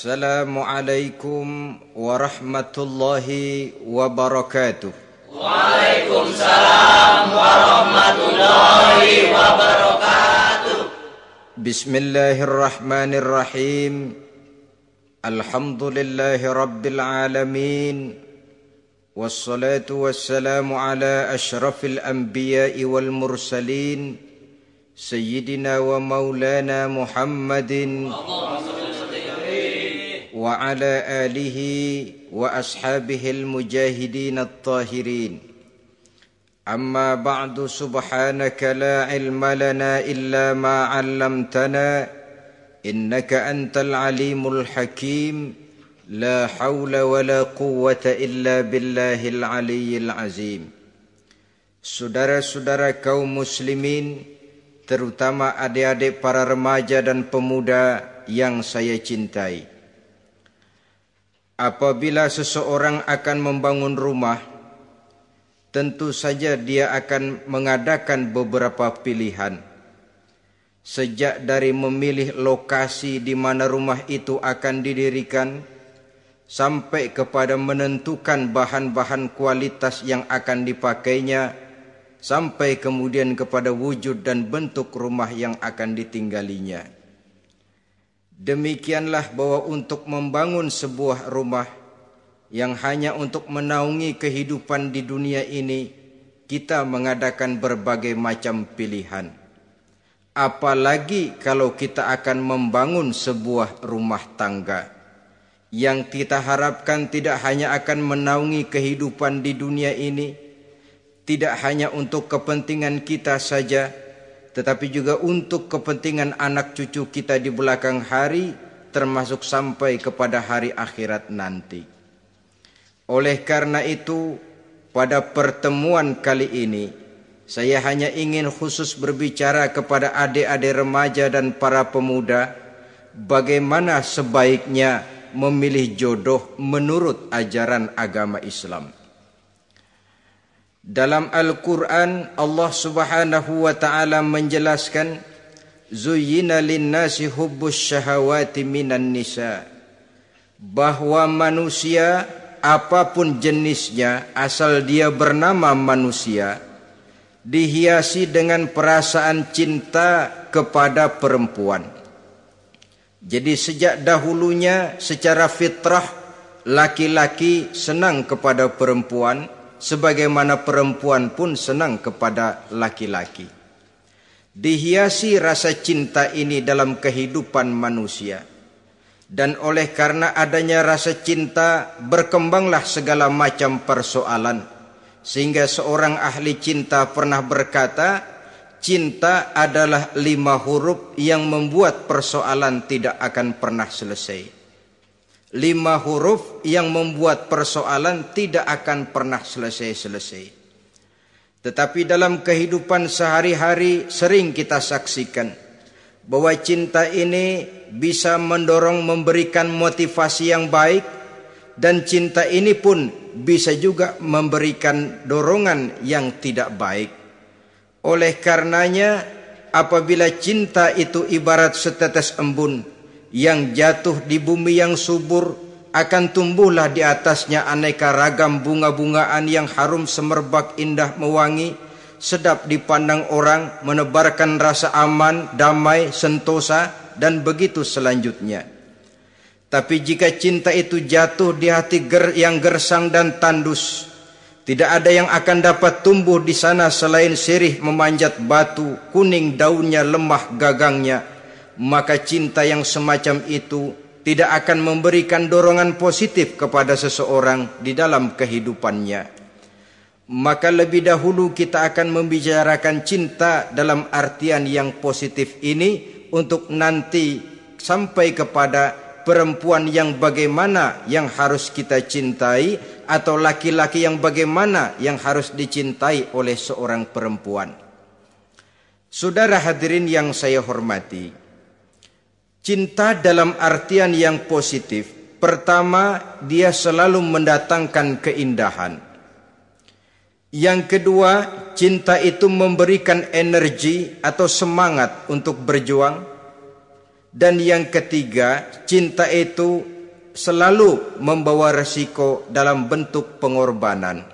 Assalamualaikum warahmatullahi wabarakatuh. Waalaikumsalam warahmatullahi wabarakatuh. Bismillahirrahmanirrahim. Alhamdulillahi rabbil alamin. Wassalatu wassalamu ala ashrafil anbiya'i wal mursalin, Sayyidina wa maulana Muhammadin wa ala alihi wa ashabihil mujahidin at-tahirin. Amma ba'du, subhanaka la ilma lana illa ma 'allamtana innaka antal alimul hakim. La hawla wa la quwwata illa billahil aliyyil azim. Saudara-saudara kaum muslimin, terutama adik-adik para remaja dan pemuda yang saya cintai. Apabila seseorang akan membangun rumah, tentu saja dia akan mengadakan beberapa pilihan. Sejak dari memilih lokasi di mana rumah itu akan didirikan, sampai kepada menentukan bahan-bahan kualitas yang akan dipakainya, sampai kemudian kepada wujud dan bentuk rumah yang akan ditinggalinya. Demikianlah bahwa untuk membangun sebuah rumah yang hanya untuk menaungi kehidupan di dunia ini, kita mengadakan berbagai macam pilihan. Apalagi kalau kita akan membangun sebuah rumah tangga yang kita harapkan tidak hanya akan menaungi kehidupan di dunia ini, tidak hanya untuk kepentingan kita saja, tetapi juga untuk kepentingan anak cucu kita di belakang hari, termasuk sampai kepada hari akhirat nanti. Oleh karena itu, pada pertemuan kali ini, saya hanya ingin khusus berbicara kepada adik-adik remaja dan para pemuda, bagaimana sebaiknya memilih jodoh menurut ajaran agama Islam. Dalam Al-Quran, Allah Subhanahu wa ta'ala menjelaskan, Zuyyina linnasi hubbus syahawati minan nisa, bahwa manusia apapun jenisnya, asal dia bernama manusia, dihiasi dengan perasaan cinta kepada perempuan. Jadi sejak dahulunya secara fitrah laki-laki senang kepada perempuan, sebagaimana perempuan pun senang kepada laki-laki. Dihiasi rasa cinta ini dalam kehidupan manusia. Dan oleh karena adanya rasa cinta, berkembanglah segala macam persoalan. Sehingga seorang ahli cinta pernah berkata, cinta adalah 5 huruf yang membuat persoalan tidak akan pernah selesai. 5 huruf yang membuat persoalan tidak akan pernah selesai-selesai. Tetapi dalam kehidupan sehari-hari sering kita saksikan bahwa cinta ini bisa mendorong, memberikan motivasi yang baik, dan cinta ini pun bisa juga memberikan dorongan yang tidak baik. Oleh karenanya, apabila cinta itu ibarat setetes embun yang jatuh di bumi yang subur, akan tumbuhlah di atasnya aneka ragam bunga-bungaan yang harum semerbak, indah mewangi, sedap dipandang orang, menebarkan rasa aman, damai, sentosa, dan begitu selanjutnya. Tapi jika cinta itu jatuh di hati yang gersang dan tandus, tidak ada yang akan dapat tumbuh di sana selain sirih memanjat batu, kuning daunnya, lemah gagangnya. Maka cinta yang semacam itu tidak akan memberikan dorongan positif kepada seseorang di dalam kehidupannya. Maka lebih dahulu kita akan membicarakan cinta dalam artian yang positif ini, untuk nanti sampai kepada perempuan yang bagaimana yang harus kita cintai, atau laki-laki yang bagaimana yang harus dicintai oleh seorang perempuan. Saudara hadirin yang saya hormati, cinta dalam artian yang positif, pertama, dia selalu mendatangkan keindahan. Yang kedua, cinta itu memberikan energi atau semangat untuk berjuang. Dan yang ketiga, cinta itu selalu membawa resiko dalam bentuk pengorbanan.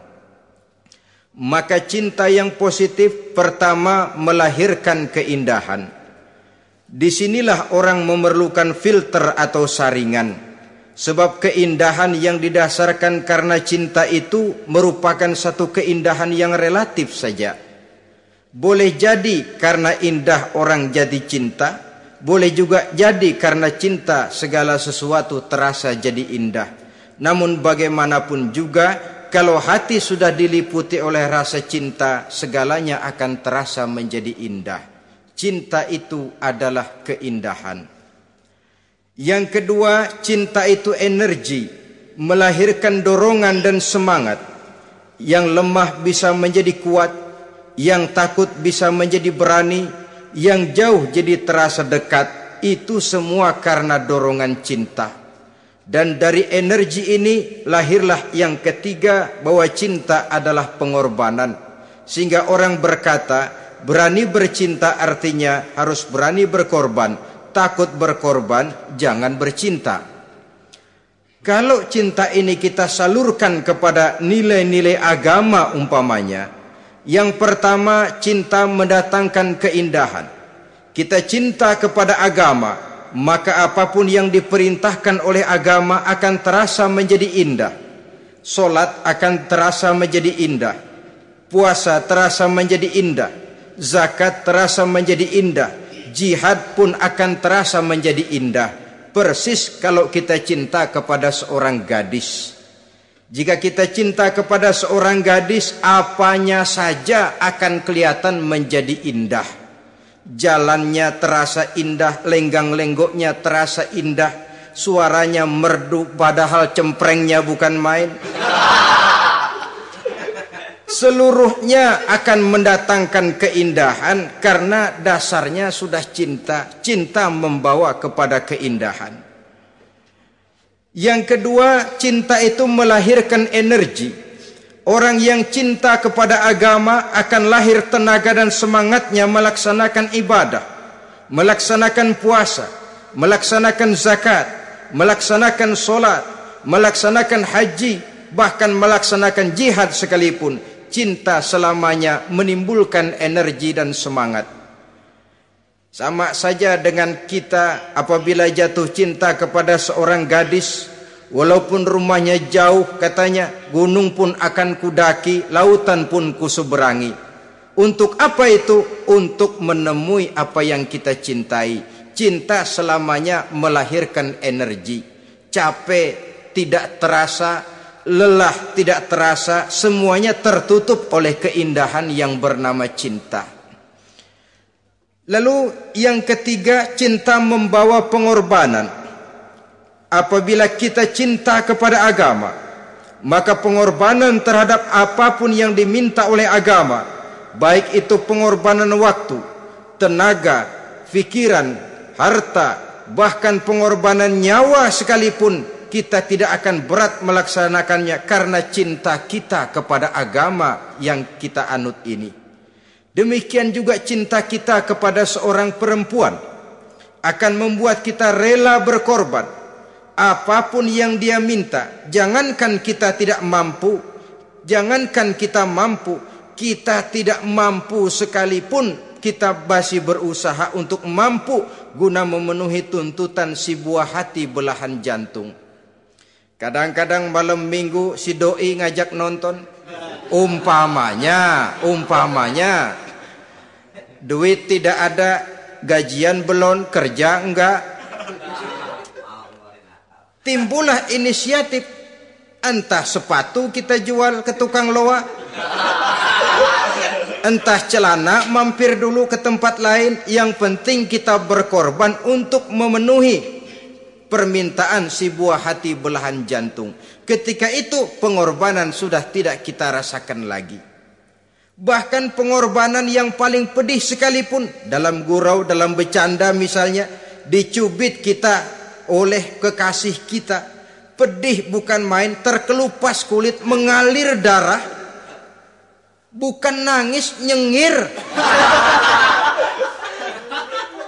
Maka cinta yang positif pertama melahirkan keindahan. Disinilah orang memerlukan filter atau saringan. Sebab keindahan yang didasarkan karena cinta itu merupakan satu keindahan yang relatif saja. Boleh jadi karena indah orang jadi cinta, boleh juga jadi karena cinta segala sesuatu terasa jadi indah. Namun bagaimanapun juga, kalau hati sudah diliputi oleh rasa cinta, segalanya akan terasa menjadi indah. Cinta itu adalah keindahan. Yang kedua, cinta itu energi, melahirkan dorongan dan semangat. Yang lemah bisa menjadi kuat, yang takut bisa menjadi berani, yang jauh jadi terasa dekat. Itu semua karena dorongan cinta. Dan dari energi ini lahirlah yang ketiga, bahwa cinta adalah pengorbanan. Sehingga orang berkata, berani bercinta artinya harus berani berkorban. Takut berkorban, jangan bercinta. Kalau cinta ini kita salurkan kepada nilai-nilai agama umpamanya, yang pertama, cinta mendatangkan keindahan. Kita cinta kepada agama, maka apapun yang diperintahkan oleh agama akan terasa menjadi indah. Solat akan terasa menjadi indah, puasa terasa menjadi indah, zakat terasa menjadi indah, jihad pun akan terasa menjadi indah. Persis kalau kita cinta kepada seorang gadis. Jika kita cinta kepada seorang gadis, apanya saja akan kelihatan menjadi indah. Jalannya terasa indah, lenggang-lenggoknya terasa indah, suaranya merdu padahal cemprengnya bukan main. Seluruhnya akan mendatangkan keindahan karena dasarnya sudah cinta. Cinta membawa kepada keindahan. Yang kedua, cinta itu melahirkan energi. Orang yang cinta kepada agama akan lahir tenaga dan semangatnya melaksanakan ibadah, melaksanakan puasa, melaksanakan zakat, melaksanakan solat, melaksanakan haji, bahkan melaksanakan jihad sekalipun. Cinta selamanya menimbulkan energi dan semangat. Sama saja dengan kita apabila jatuh cinta kepada seorang gadis, walaupun rumahnya jauh, katanya, gunung pun akan kudaki, lautan pun kuseberangi. Untuk apa itu? Untuk menemui apa yang kita cintai. Cinta selamanya melahirkan energi. Capek tidak terasa, lelah tidak terasa, semuanya tertutup oleh keindahan yang bernama cinta. Lalu yang ketiga, cinta membawa pengorbanan. Apabila kita cinta kepada agama, maka pengorbanan terhadap apapun yang diminta oleh agama, baik itu pengorbanan waktu, tenaga, pikiran, harta, bahkan pengorbanan nyawa sekalipun, kita tidak akan berat melaksanakannya karena cinta kita kepada agama yang kita anut ini. Demikian juga cinta kita kepada seorang perempuan akan membuat kita rela berkorban. Apapun yang dia minta, jangankan kita tidak mampu, jangankan kita mampu, kita tidak mampu sekalipun, kita masih berusaha untuk mampu guna memenuhi tuntutan si buah hati belahan jantung. Kadang-kadang malam minggu si doi ngajak nonton. Umpamanya duit tidak ada, gajian belum, kerja enggak. Timbullah inisiatif, entah sepatu kita jual ke tukang loa, entah celana mampir dulu ke tempat lain. Yang penting kita berkorban untuk memenuhi permintaan si buah hati belahan jantung. Ketika itu pengorbanan sudah tidak kita rasakan lagi. Bahkan pengorbanan yang paling pedih sekalipun, dalam gurau, dalam bercanda misalnya, dicubit kita oleh kekasih kita, pedih bukan main, terkelupas kulit, mengalir darah, bukan nangis, nyengir.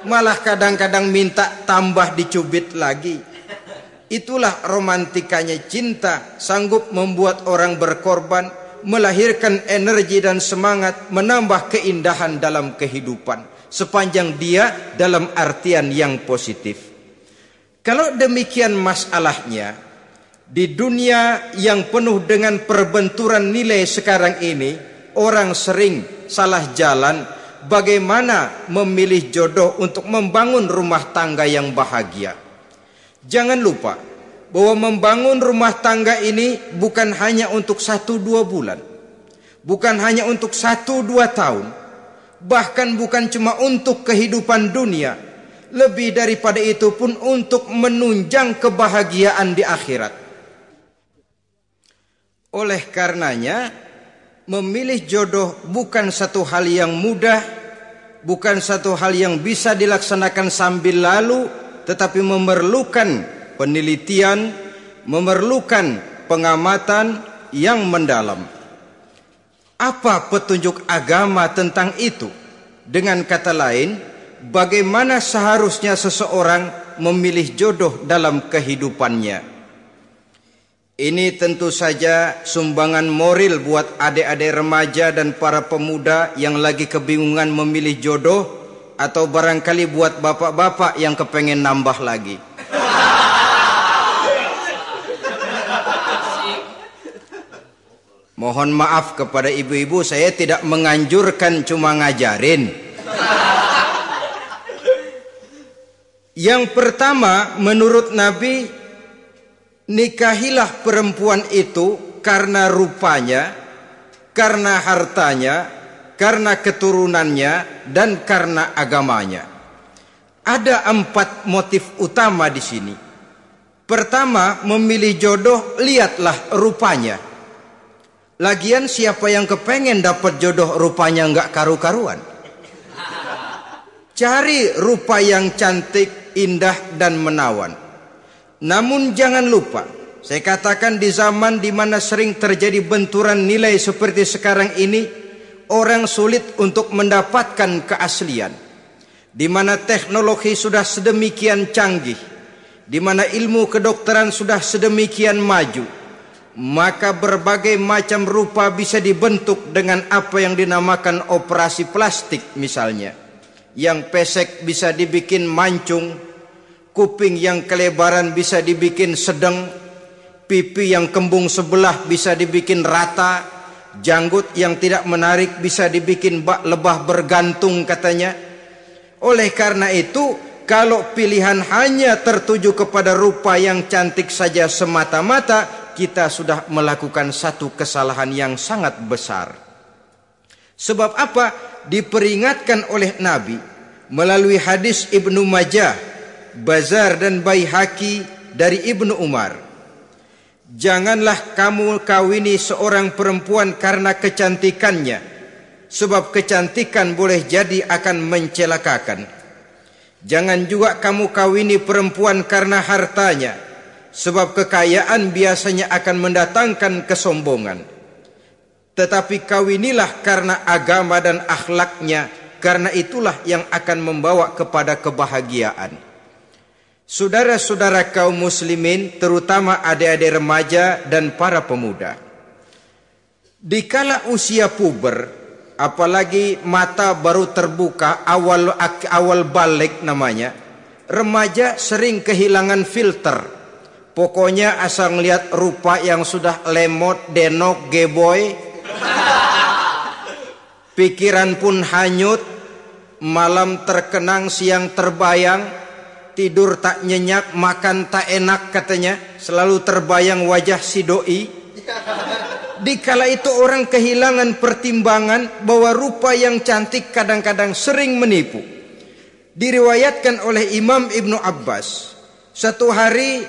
Malah kadang-kadang minta tambah dicubit lagi. Itulah romantikanya cinta, sanggup membuat orang berkorban, melahirkan energi dan semangat, menambah keindahan dalam kehidupan, sepanjang dia dalam artian yang positif. Kalau demikian masalahnya, di dunia yang penuh dengan perbenturan nilai sekarang ini, orang sering salah jalan bagaimana memilih jodoh untuk membangun rumah tangga yang bahagia. Jangan lupa bahwa membangun rumah tangga ini bukan hanya untuk 1-2 bulan, bukan hanya untuk 1-2 tahun, bahkan bukan cuma untuk kehidupan dunia, lebih daripada itu pun untuk menunjang kebahagiaan di akhirat. Oleh karenanya, memilih jodoh bukan satu hal yang mudah, bukan satu hal yang bisa dilaksanakan sambil lalu, tetapi memerlukan penelitian, memerlukan pengamatan yang mendalam. Apa petunjuk agama tentang itu? Dengan kata lain, bagaimana seharusnya seseorang memilih jodoh dalam kehidupannya? Ini tentu saja sumbangan moral buat adik-adik remaja dan para pemuda yang lagi kebingungan memilih jodoh, atau barangkali buat bapak-bapak yang kepengen nambah lagi. Mohon maaf kepada ibu-ibu, saya tidak menganjurkan, cuma ngajarin. Yang pertama, menurut Nabi, nikahilah perempuan itu karena rupanya, karena hartanya, karena keturunannya, dan karena agamanya. Ada 4 motif utama di sini. Pertama, memilih jodoh, lihatlah rupanya. Lagian siapa yang kepengen dapat jodoh rupanya nggak karu-karuan? Cari rupa yang cantik, indah, dan menawan. Namun jangan lupa, saya katakan di zaman di mana sering terjadi benturan nilai seperti sekarang ini, orang sulit untuk mendapatkan keaslian. Di mana teknologi sudah sedemikian canggih, di mana ilmu kedokteran sudah sedemikian maju, maka berbagai macam rupa bisa dibentuk dengan apa yang dinamakan operasi plastik misalnya. Yang pesek bisa dibikin mancung, kuping yang kelebaran bisa dibikin sedang, pipi yang kembung sebelah bisa dibikin rata, janggut yang tidak menarik bisa dibikin bak lebah bergantung katanya. Oleh karena itu, kalau pilihan hanya tertuju kepada rupa yang cantik saja semata-mata, kita sudah melakukan satu kesalahan yang sangat besar. Sebab apa? Diperingatkan oleh Nabi melalui hadis Ibnu Majah, Bazar dan Baihaqi dari Ibnu Umar. Janganlah kamu kawini seorang perempuan karena kecantikannya, sebab kecantikan boleh jadi akan mencelakakan. Jangan juga kamu kawini perempuan karena hartanya, sebab kekayaan biasanya akan mendatangkan kesombongan. Tetapi kawinilah karena agama dan akhlaknya, karena itulah yang akan membawa kepada kebahagiaan. Saudara-saudara kaum muslimin, terutama adik-adik remaja dan para pemuda, dikala usia puber, apalagi mata baru terbuka, awal balik namanya, remaja sering kehilangan filter. Pokoknya asal ngelihat rupa yang sudah lemot, denok, geboy, pikiran pun hanyut, malam terkenang, siang terbayang, tidur tak nyenyak, makan tak enak katanya, selalu terbayang wajah si doi. Dikala itu orang kehilangan pertimbangan bahwa rupa yang cantik kadang-kadang sering menipu. Diriwayatkan oleh Imam Ibnu Abbas, satu hari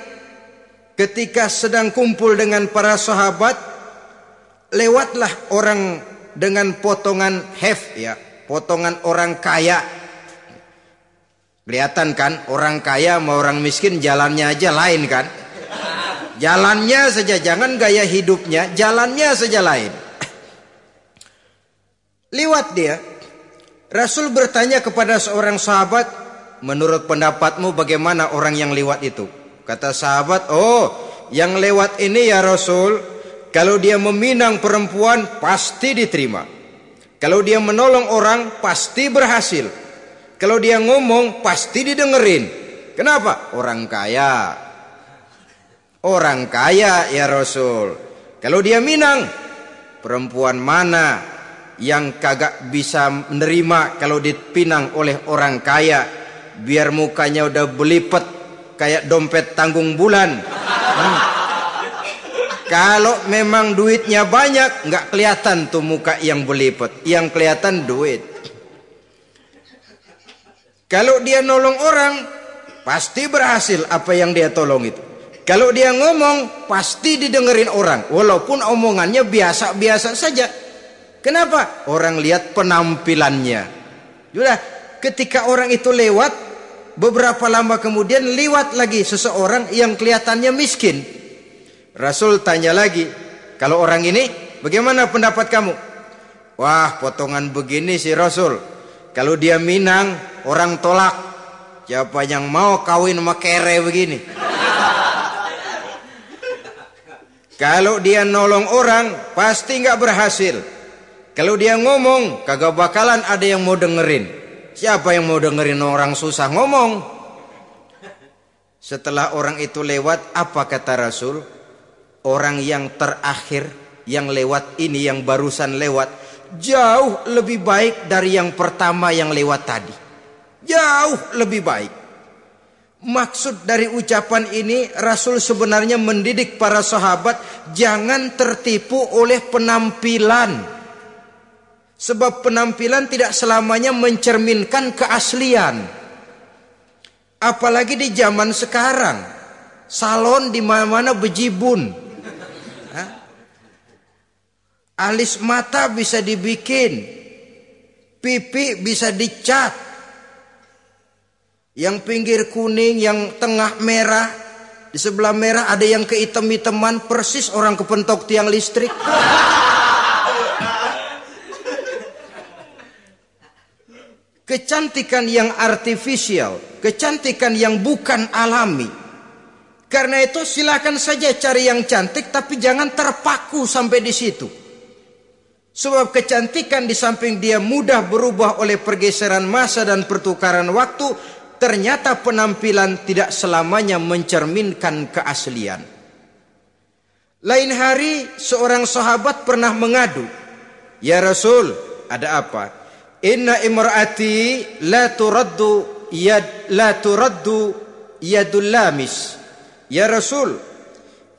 ketika sedang kumpul dengan para sahabat, lewatlah orang dengan potongan potongan orang kaya. Kelihatan kan, orang kaya sama orang miskin jalannya aja lain kan. Jalannya saja, jangan gaya hidupnya, jalannya saja lain. Lewat dia, Rasul bertanya kepada seorang sahabat, menurut pendapatmu bagaimana orang yang lewat itu? Kata sahabat, oh yang lewat ini ya Rasul, kalau dia meminang perempuan pasti diterima. Kalau dia menolong orang pasti berhasil. Kalau dia ngomong pasti didengerin. Kenapa? Orang kaya. Orang kaya ya Rasul. Kalau dia minang, perempuan mana yang kagak bisa menerima kalau dipinang oleh orang kaya? Biar mukanya udah belipet kayak dompet tanggung bulan. Kalau memang duitnya banyak, nggak kelihatan tuh muka yang belipet, yang kelihatan duit. Kalau dia nolong orang, pasti berhasil apa yang dia tolong itu. Kalau dia ngomong, pasti didengerin orang, walaupun omongannya biasa-biasa saja. Kenapa? Orang lihat penampilannya. Sudah, ketika orang itu lewat, beberapa lama kemudian lewat lagi seseorang yang kelihatannya miskin. Rasul tanya lagi, kalau orang ini bagaimana pendapat kamu? Wah, potongan begini sih Rasul. Kalau dia minang, orang tolak. Siapa yang mau kawin sama kere begini? Kalau dia nolong orang, pasti nggak berhasil. Kalau dia ngomong, kagak bakalan ada yang mau dengerin. Siapa yang mau dengerin orang susah ngomong? Setelah orang itu lewat, apa kata Rasul? Orang yang terakhir, yang lewat ini, yang barusan lewat, jauh lebih baik dari yang pertama yang lewat tadi. Jauh lebih baik. Maksud dari ucapan ini, Rasul sebenarnya mendidik para sahabat jangan tertipu oleh penampilan. Sebab penampilan tidak selamanya mencerminkan keaslian. Apalagi di zaman sekarang, salon di mana-mana bejibun. Alis mata bisa dibikin, pipi bisa dicat. Yang pinggir kuning, yang tengah merah, di sebelah merah ada yang kehitam-hitaman, persis orang kepentok tiang listrik. Kecantikan yang artifisial, kecantikan yang bukan alami. Karena itu silakan saja cari yang cantik, tapi jangan terpaku sampai di situ. Sebab kecantikan di samping dia mudah berubah oleh pergeseran masa dan pertukaran waktu, ternyata penampilan tidak selamanya mencerminkan keaslian. Lain hari seorang sahabat pernah mengadu, "Ya Rasul, ada apa? Inna imraati la turaddu yadul lamis." Ya Rasul,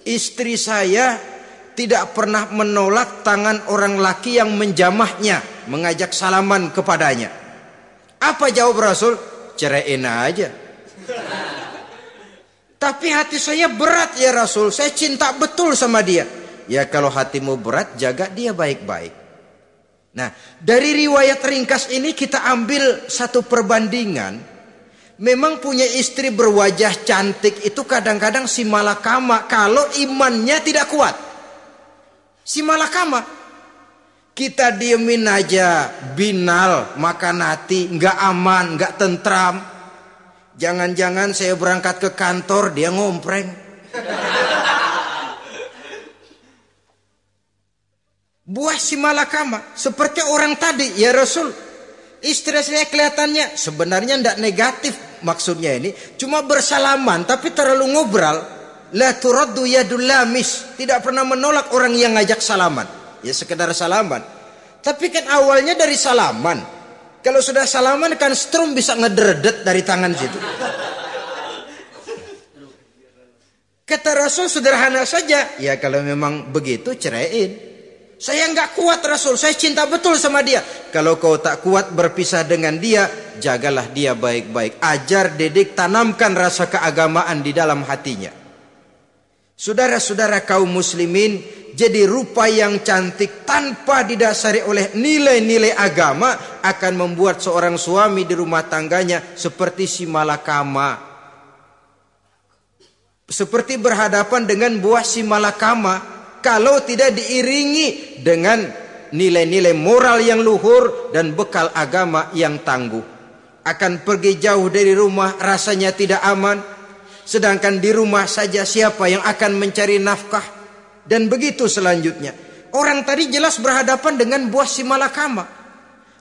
istri saya tidak pernah menolak tangan orang laki yang menjamahnya, mengajak salaman kepadanya. Apa jawab Rasul? Ceraiin aja. Tapi hati saya berat ya Rasul, saya cinta betul sama dia. Ya kalau hatimu berat, jaga dia baik-baik. Nah, dari riwayat ringkas ini kita ambil satu perbandingan. Memang punya istri berwajah cantik itu kadang-kadang si malakama kalau imannya tidak kuat. Si malakama. Kita diemin aja, binal, makan hati, nggak aman, nggak tentram. Jangan-jangan saya berangkat ke kantor, dia ngompreng. Buah si malakama, seperti orang tadi, ya Rasul. Istri saya kelihatannya sebenarnya nggak negatif maksudnya ini, cuma bersalaman, tapi terlalu ngobrol. La turaddu yadul lamis, tidak pernah menolak orang yang ngajak salaman. Ya sekedar salaman. Tapi kan awalnya dari salaman. Kalau sudah salaman kan strum bisa ngederdet dari tangan situ. Kata Rasul sederhana saja. Ya kalau memang begitu ceraiin. Saya nggak kuat Rasul. Saya cinta betul sama dia. Kalau kau tak kuat berpisah dengan dia, jagalah dia baik-baik. Ajar, didik, tanamkan rasa keagamaan di dalam hatinya. Saudara-saudara kaum muslimin, jadi rupa yang cantik tanpa didasari oleh nilai-nilai agama akan membuat seorang suami di rumah tangganya seperti si malakama. Seperti berhadapan dengan buah si malakama kalau tidak diiringi dengan nilai-nilai moral yang luhur dan bekal agama yang tangguh. Akan pergi jauh dari rumah rasanya tidak aman. Sedangkan di rumah saja siapa yang akan mencari nafkah? Dan begitu selanjutnya. Orang tadi jelas berhadapan dengan buah si malakama.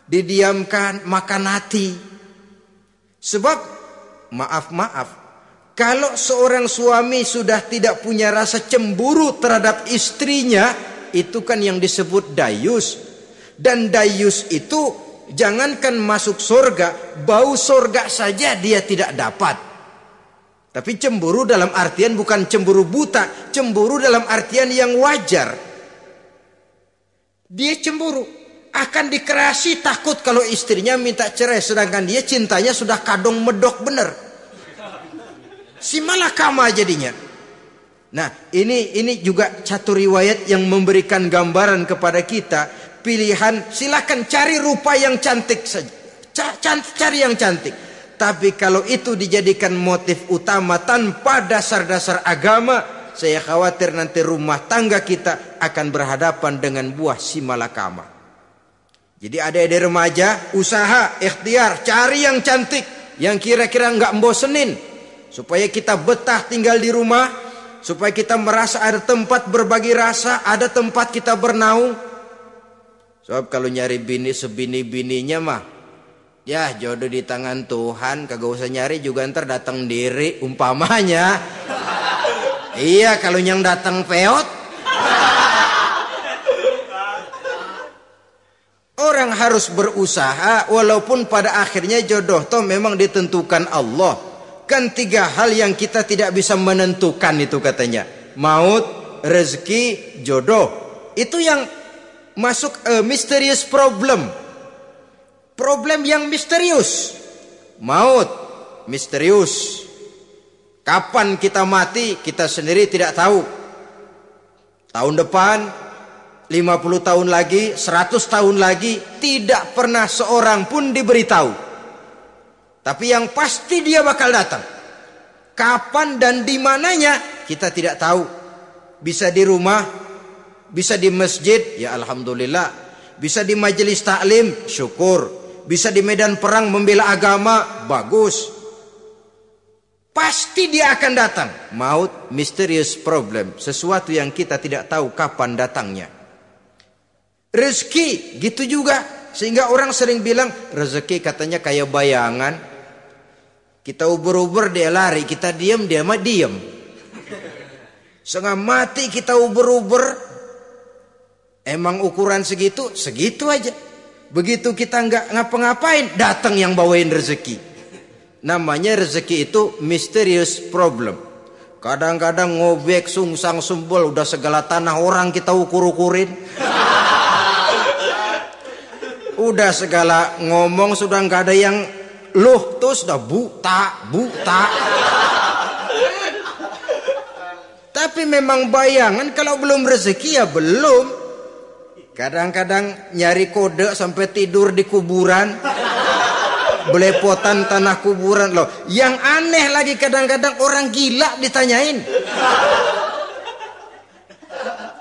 Didiamkan, makan hati. Sebab, maaf, kalau seorang suami sudah tidak punya rasa cemburu terhadap istrinya, itu kan yang disebut dayus. Dan dayus itu, jangankan masuk surga, bau surga saja dia tidak dapat. Tapi cemburu dalam artian bukan cemburu buta, cemburu dalam artian yang wajar. Dia cemburu, akan dikerasi takut kalau istrinya minta cerai, sedangkan dia cintanya sudah kadung medok bener. Si malakama jadinya. Nah, ini juga satu riwayat yang memberikan gambaran kepada kita. Pilihan, silakan cari rupa yang cantik saja. Cari yang cantik. Tapi kalau itu dijadikan motif utama tanpa dasar-dasar agama, saya khawatir nanti rumah tangga kita akan berhadapan dengan buah si malakama. Jadi adik-adik remaja, usaha, ikhtiar, cari yang cantik, yang kira-kira nggak bosenin, supaya kita betah tinggal di rumah, supaya kita merasa ada tempat berbagi rasa, ada tempat kita bernaung. Sebab kalau nyari bini sebini-bininya mah, ya jodoh di tangan Tuhan, kagak usah nyari juga ntar datang diri umpamanya. Iya, kalau yang datang peot. Orang harus berusaha walaupun pada akhirnya jodoh toh memang ditentukan Allah. Kan 3 hal yang kita tidak bisa menentukan itu katanya. Maut, rezeki, jodoh. Itu yang masuk mysterious problem. Problem yang misterius. Maut, misterius. Kapan kita mati, kita sendiri tidak tahu. Tahun depan, 50 tahun lagi, 100 tahun lagi, tidak pernah seorang pun diberitahu. Tapi yang pasti dia bakal datang. Kapan dan di mananya, kita tidak tahu. Bisa di rumah, bisa di masjid, ya alhamdulillah. Bisa di majelis taklim, syukur. Bisa di medan perang membela agama, bagus. Pasti dia akan datang. Maut, mysterious problem. Sesuatu yang kita tidak tahu kapan datangnya. Rezeki, gitu juga. Sehingga orang sering bilang, rezeki katanya kayak bayangan. Kita uber-uber, dia lari. Kita diam, dia mah diam. Setengah mati kita uber-uber. Emang ukuran segitu? Segitu aja. Begitu kita nggak ngapa-ngapain, datang yang bawain rezeki. Namanya rezeki itu mysterious problem. Kadang-kadang ngobek, sungsang, sumbul, udah segala tanah orang kita ukur-ukurin. Udah segala ngomong sudah nggak ada yang loh, tuh sudah buta. Tapi memang bayangan, kalau belum rezeki ya belum. Kadang-kadang nyari kode sampai tidur di kuburan. Belepotan tanah kuburan loh. Yang aneh lagi kadang-kadang orang gila ditanyain.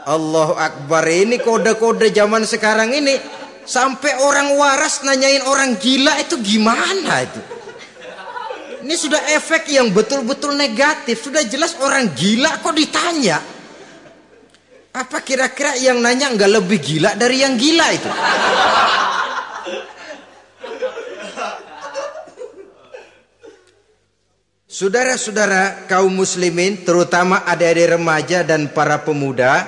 Allahu Akbar, ini kode-kode zaman sekarang ini. Sampai orang waras nanyain orang gila, itu gimana itu? Ini sudah efek yang betul-betul negatif. Sudah jelas orang gila kok ditanya. Apa kira-kira yang nanya nggak lebih gila dari yang gila itu? Saudara-saudara kaum muslimin, terutama adik-adik remaja dan para pemuda,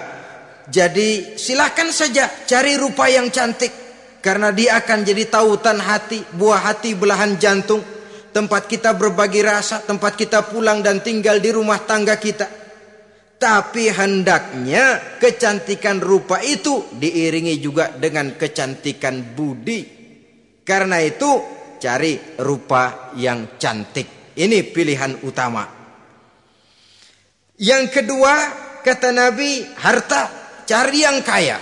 jadi silakan saja cari rupa yang cantik, karena dia akan jadi tautan hati, buah hati belahan jantung, tempat kita berbagi rasa, tempat kita pulang dan tinggal di rumah tangga kita. Tapi hendaknya kecantikan rupa itu diiringi juga dengan kecantikan budi. Karena itu cari rupa yang cantik. Ini pilihan utama. Yang kedua, kata Nabi, harta, cari yang kaya.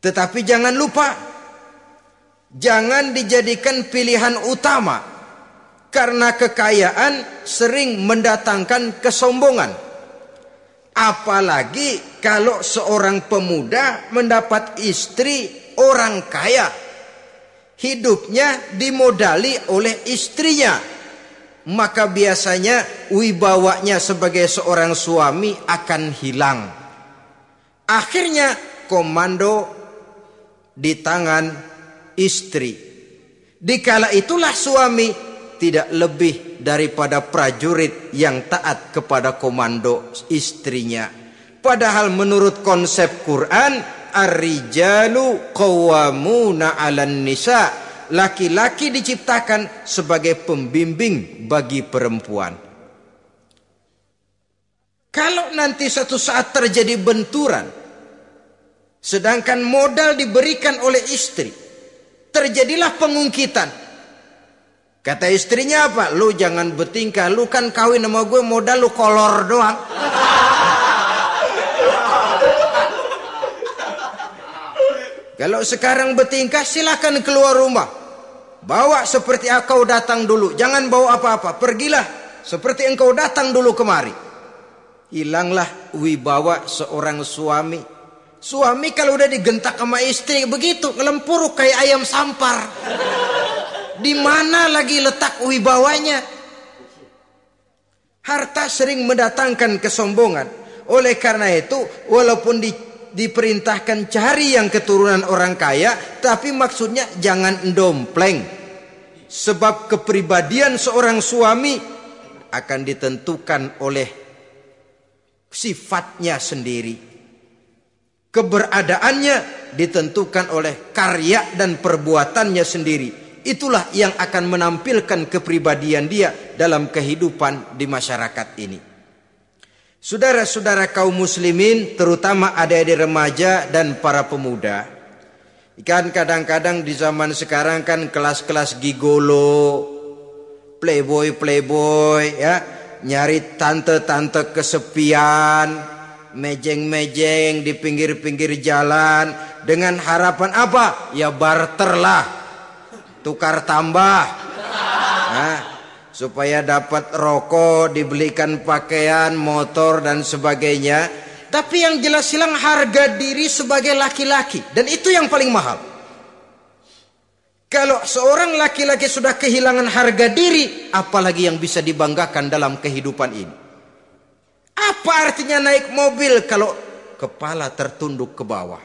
Tetapi jangan lupa, jangan dijadikan pilihan utama. Karena kekayaan sering mendatangkan kesombongan. Apalagi kalau seorang pemuda mendapat istri orang kaya. Hidupnya dimodali oleh istrinya. maka biasanya wibawanya sebagai seorang suami akan hilang. Akhirnya komando di tangan istri. Dikala itulah suami tidak lebih daripada prajurit yang taat kepada komando istrinya. Padahal menurut konsep Quran, ar-rijalu qawwamuna 'alan nisa, laki-laki diciptakan sebagai pembimbing bagi perempuan. Kalau nanti suatu saat terjadi benturan, sedangkan modal diberikan oleh istri, terjadilah pengungkitan. Kata istrinya apa? Lu jangan bertingkah, lu kan kawin sama gue modal lu kolor doang. Kalau sekarang bertingkah silakan keluar rumah. Bawa seperti engkau datang dulu, jangan bawa apa-apa. Pergilah seperti engkau datang dulu kemari. Hilanglah wibawa seorang suami. Suami kalau udah digentak sama istri begitu, ngelempuruk kayak ayam sampar. Di mana lagi letak wibawanya? Harta sering mendatangkan kesombongan. Oleh karena itu, walaupun diperintahkan cari yang keturunan orang kaya, tapi maksudnya jangan dompleng. Sebab kepribadian seorang suami akan ditentukan oleh sifatnya sendiri. Keberadaannya ditentukan oleh karya dan perbuatannya sendiri. Itulah yang akan menampilkan kepribadian dia dalam kehidupan di masyarakat ini. Saudara-saudara kaum muslimin, terutama adik-adik remaja dan para pemuda, kan kadang-kadang di zaman sekarang kan kelas-kelas gigolo, playboy ya, nyari tante-tante kesepian, mejeng-mejeng di pinggir-pinggir jalan dengan harapan apa? Ya barter lah, tukar tambah. Nah, supaya dapat rokok, dibelikan pakaian, motor dan sebagainya. Tapi yang jelas hilang harga diri sebagai laki-laki, dan itu yang paling mahal. Kalau seorang laki-laki sudah kehilangan harga diri, apalagi yang bisa dibanggakan dalam kehidupan ini? Apa artinya naik mobil kalau kepala tertunduk ke bawah?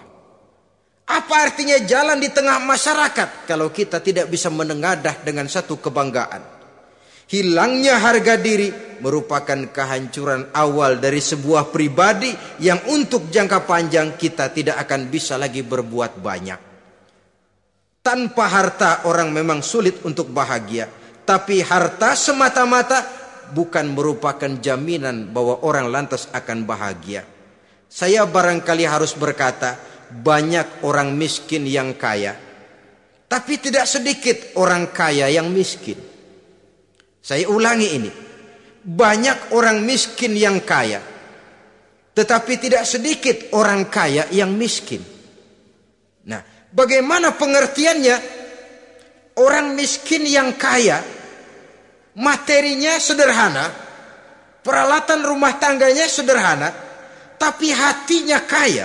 Apa artinya jalan di tengah masyarakat kalau kita tidak bisa menengadah dengan satu kebanggaan? Hilangnya harga diri merupakan kehancuran awal dari sebuah pribadi yang untuk jangka panjang kita tidak akan bisa lagi berbuat banyak. Tanpa harta orang memang sulit untuk bahagia, tapi harta semata-mata bukan merupakan jaminan bahwa orang lantas akan bahagia. Saya barangkali harus berkata, banyak orang miskin yang kaya, tapi tidak sedikit orang kaya yang miskin. Saya ulangi ini, banyak orang miskin yang kaya, tetapi tidak sedikit orang kaya yang miskin. Nah, bagaimana pengertiannya? Orang miskin yang kaya, materinya sederhana, peralatan rumah tangganya sederhana, tapi hatinya kaya.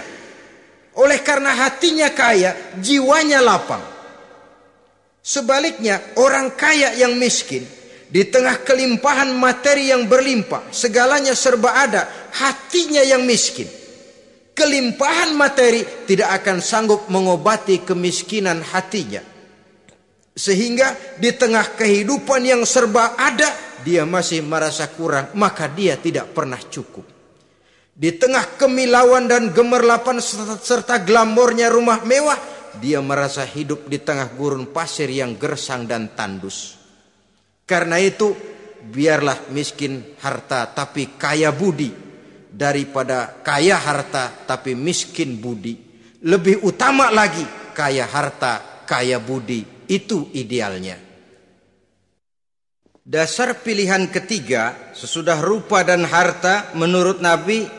Oleh karena hatinya kaya, jiwanya lapang. Sebaliknya, orang kaya yang miskin, di tengah kelimpahan materi yang berlimpah, segalanya serba ada, hatinya yang miskin. Kelimpahan materi tidak akan sanggup mengobati kemiskinan hatinya. Sehingga di tengah kehidupan yang serba ada, dia masih merasa kurang, maka dia tidak pernah cukup. Di tengah kemilauan dan gemerlapan serta glamornya rumah mewah, dia merasa hidup di tengah gurun pasir yang gersang dan tandus. Karena itu, biarlah miskin harta tapi kaya budi, daripada kaya harta tapi miskin budi. Lebih utama lagi kaya harta, kaya budi. Itu idealnya. Dasar pilihan ketiga sesudah rupa dan harta menurut Nabi,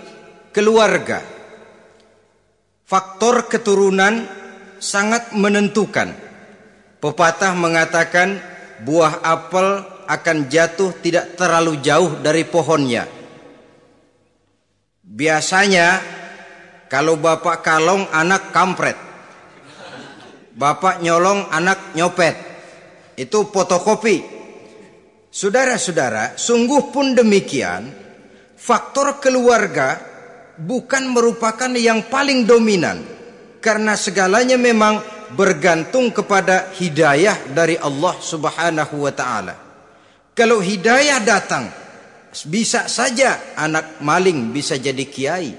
keluarga. Faktor keturunan sangat menentukan. Pepatah mengatakan, buah apel akan jatuh tidak terlalu jauh dari pohonnya. Biasanya kalau bapak kalong anak kampret, bapak nyolong anak nyopet, itu fotokopi. Saudara-saudara, sungguh pun demikian, faktor keluarga bukan merupakan yang paling dominan, karena segalanya memang bergantung kepada hidayah dari Allah Subhanahu wa taala. Kalau hidayah datang, bisa saja anak maling bisa jadi kiai.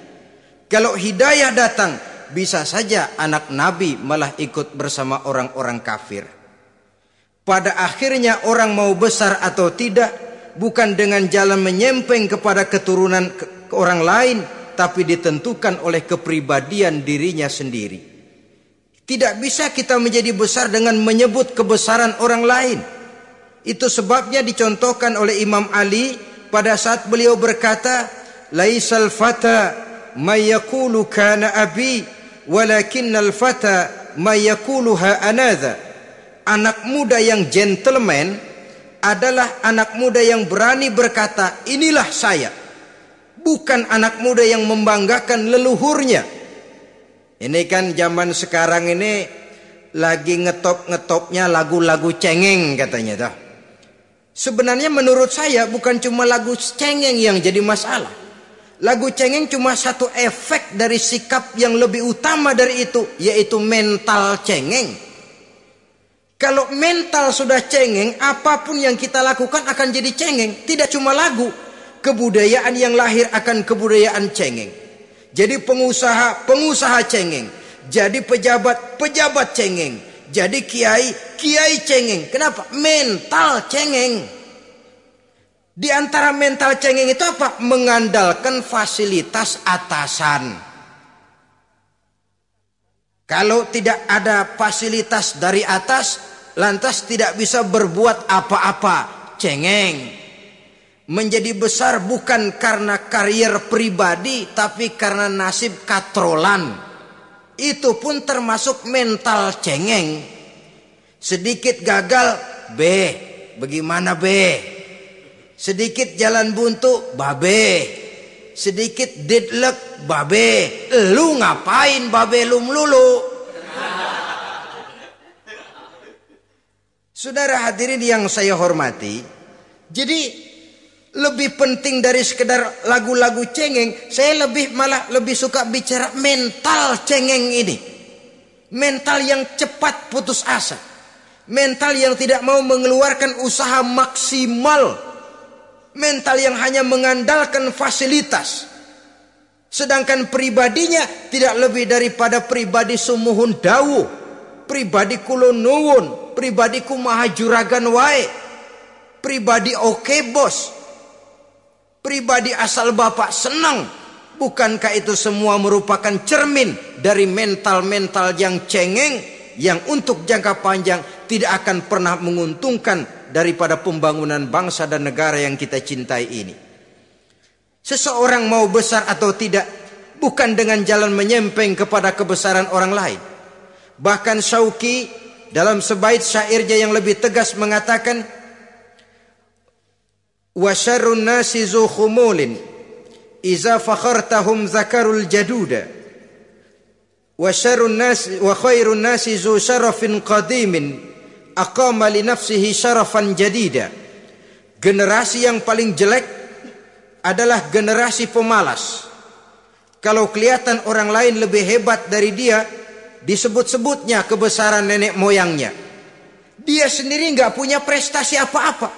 Kalau hidayah datang, bisa saja anak nabi malah ikut bersama orang-orang kafir. Pada akhirnya orang mau besar atau tidak bukan dengan jalan menyempeng kepada keturunan orang lain, tapi ditentukan oleh kepribadian dirinya sendiri. Tidak bisa kita menjadi besar dengan menyebut kebesaran orang lain. Itu sebabnya dicontohkan oleh Imam Ali pada saat beliau berkata, "Laisal fata may yaqulu kana abi, walakinnal fata may yaquluha anadha." Anak muda yang gentleman adalah anak muda yang berani berkata, "Inilah saya." Bukan anak muda yang membanggakan leluhurnya. Ini kan zaman sekarang ini lagi ngetop-ngetopnya lagu-lagu cengeng katanya dah. Sebenarnya menurut saya bukan cuma lagu cengeng yang jadi masalah. Lagu cengeng cuma satu efek dari sikap yang lebih utama dari itu, yaitu mental cengeng. Kalau mental sudah cengeng, apapun yang kita lakukan akan jadi cengeng. Tidak cuma lagu, kebudayaan yang lahir akan kebudayaan cengeng. Jadi pengusaha cengeng. Jadi pejabat cengeng. Jadi kiai cengeng. Kenapa? Mental cengeng. Di antara mental cengeng itu apa? Mengandalkan fasilitas atasan. Kalau tidak ada fasilitas dari atas, lantas tidak bisa berbuat apa-apa, cengeng. Menjadi besar bukan karena karier pribadi, tapi karena nasib katrolan. Itu pun termasuk mental cengeng. Sedikit gagal, bagaimana sedikit jalan buntu, sedikit deadlock, lu ngapain lu melulu? Saudara hadirin yang saya hormati, jadi lebih penting dari sekedar lagu-lagu cengeng, saya malah lebih suka bicara mental cengeng ini. Mental yang cepat putus asa. Mental yang tidak mau mengeluarkan usaha maksimal. Mental yang hanya mengandalkan fasilitas. Sedangkan pribadinya tidak lebih daripada pribadi sumuhun dawuh, pribadi kulonuwun, pribadiku maha juragan wae, pribadi oke bos, pribadi asal bapak senang. Bukankah itu semua merupakan cermin dari mental-mental yang cengeng, yang untuk jangka panjang tidak akan pernah menguntungkan daripada pembangunan bangsa dan negara yang kita cintai ini. Seseorang mau besar atau tidak bukan dengan jalan menyempeng kepada kebesaran orang lain. Bahkan Syauqi dalam sebaik syairnya yang lebih tegas mengatakan, wa syarrun nasi zu khumulin iza fakhartahum zakarul jaduda wa syarrun nasi wa khairun nasi zu syarafin qadimin aqama li nafsihi syarafan jadida. Generasi yang paling jelek adalah generasi pemalas. Kalau kelihatan orang lain lebih hebat dari dia, disebut-sebutnya kebesaran nenek moyangnya. Dia sendiri nggak punya prestasi apa-apa.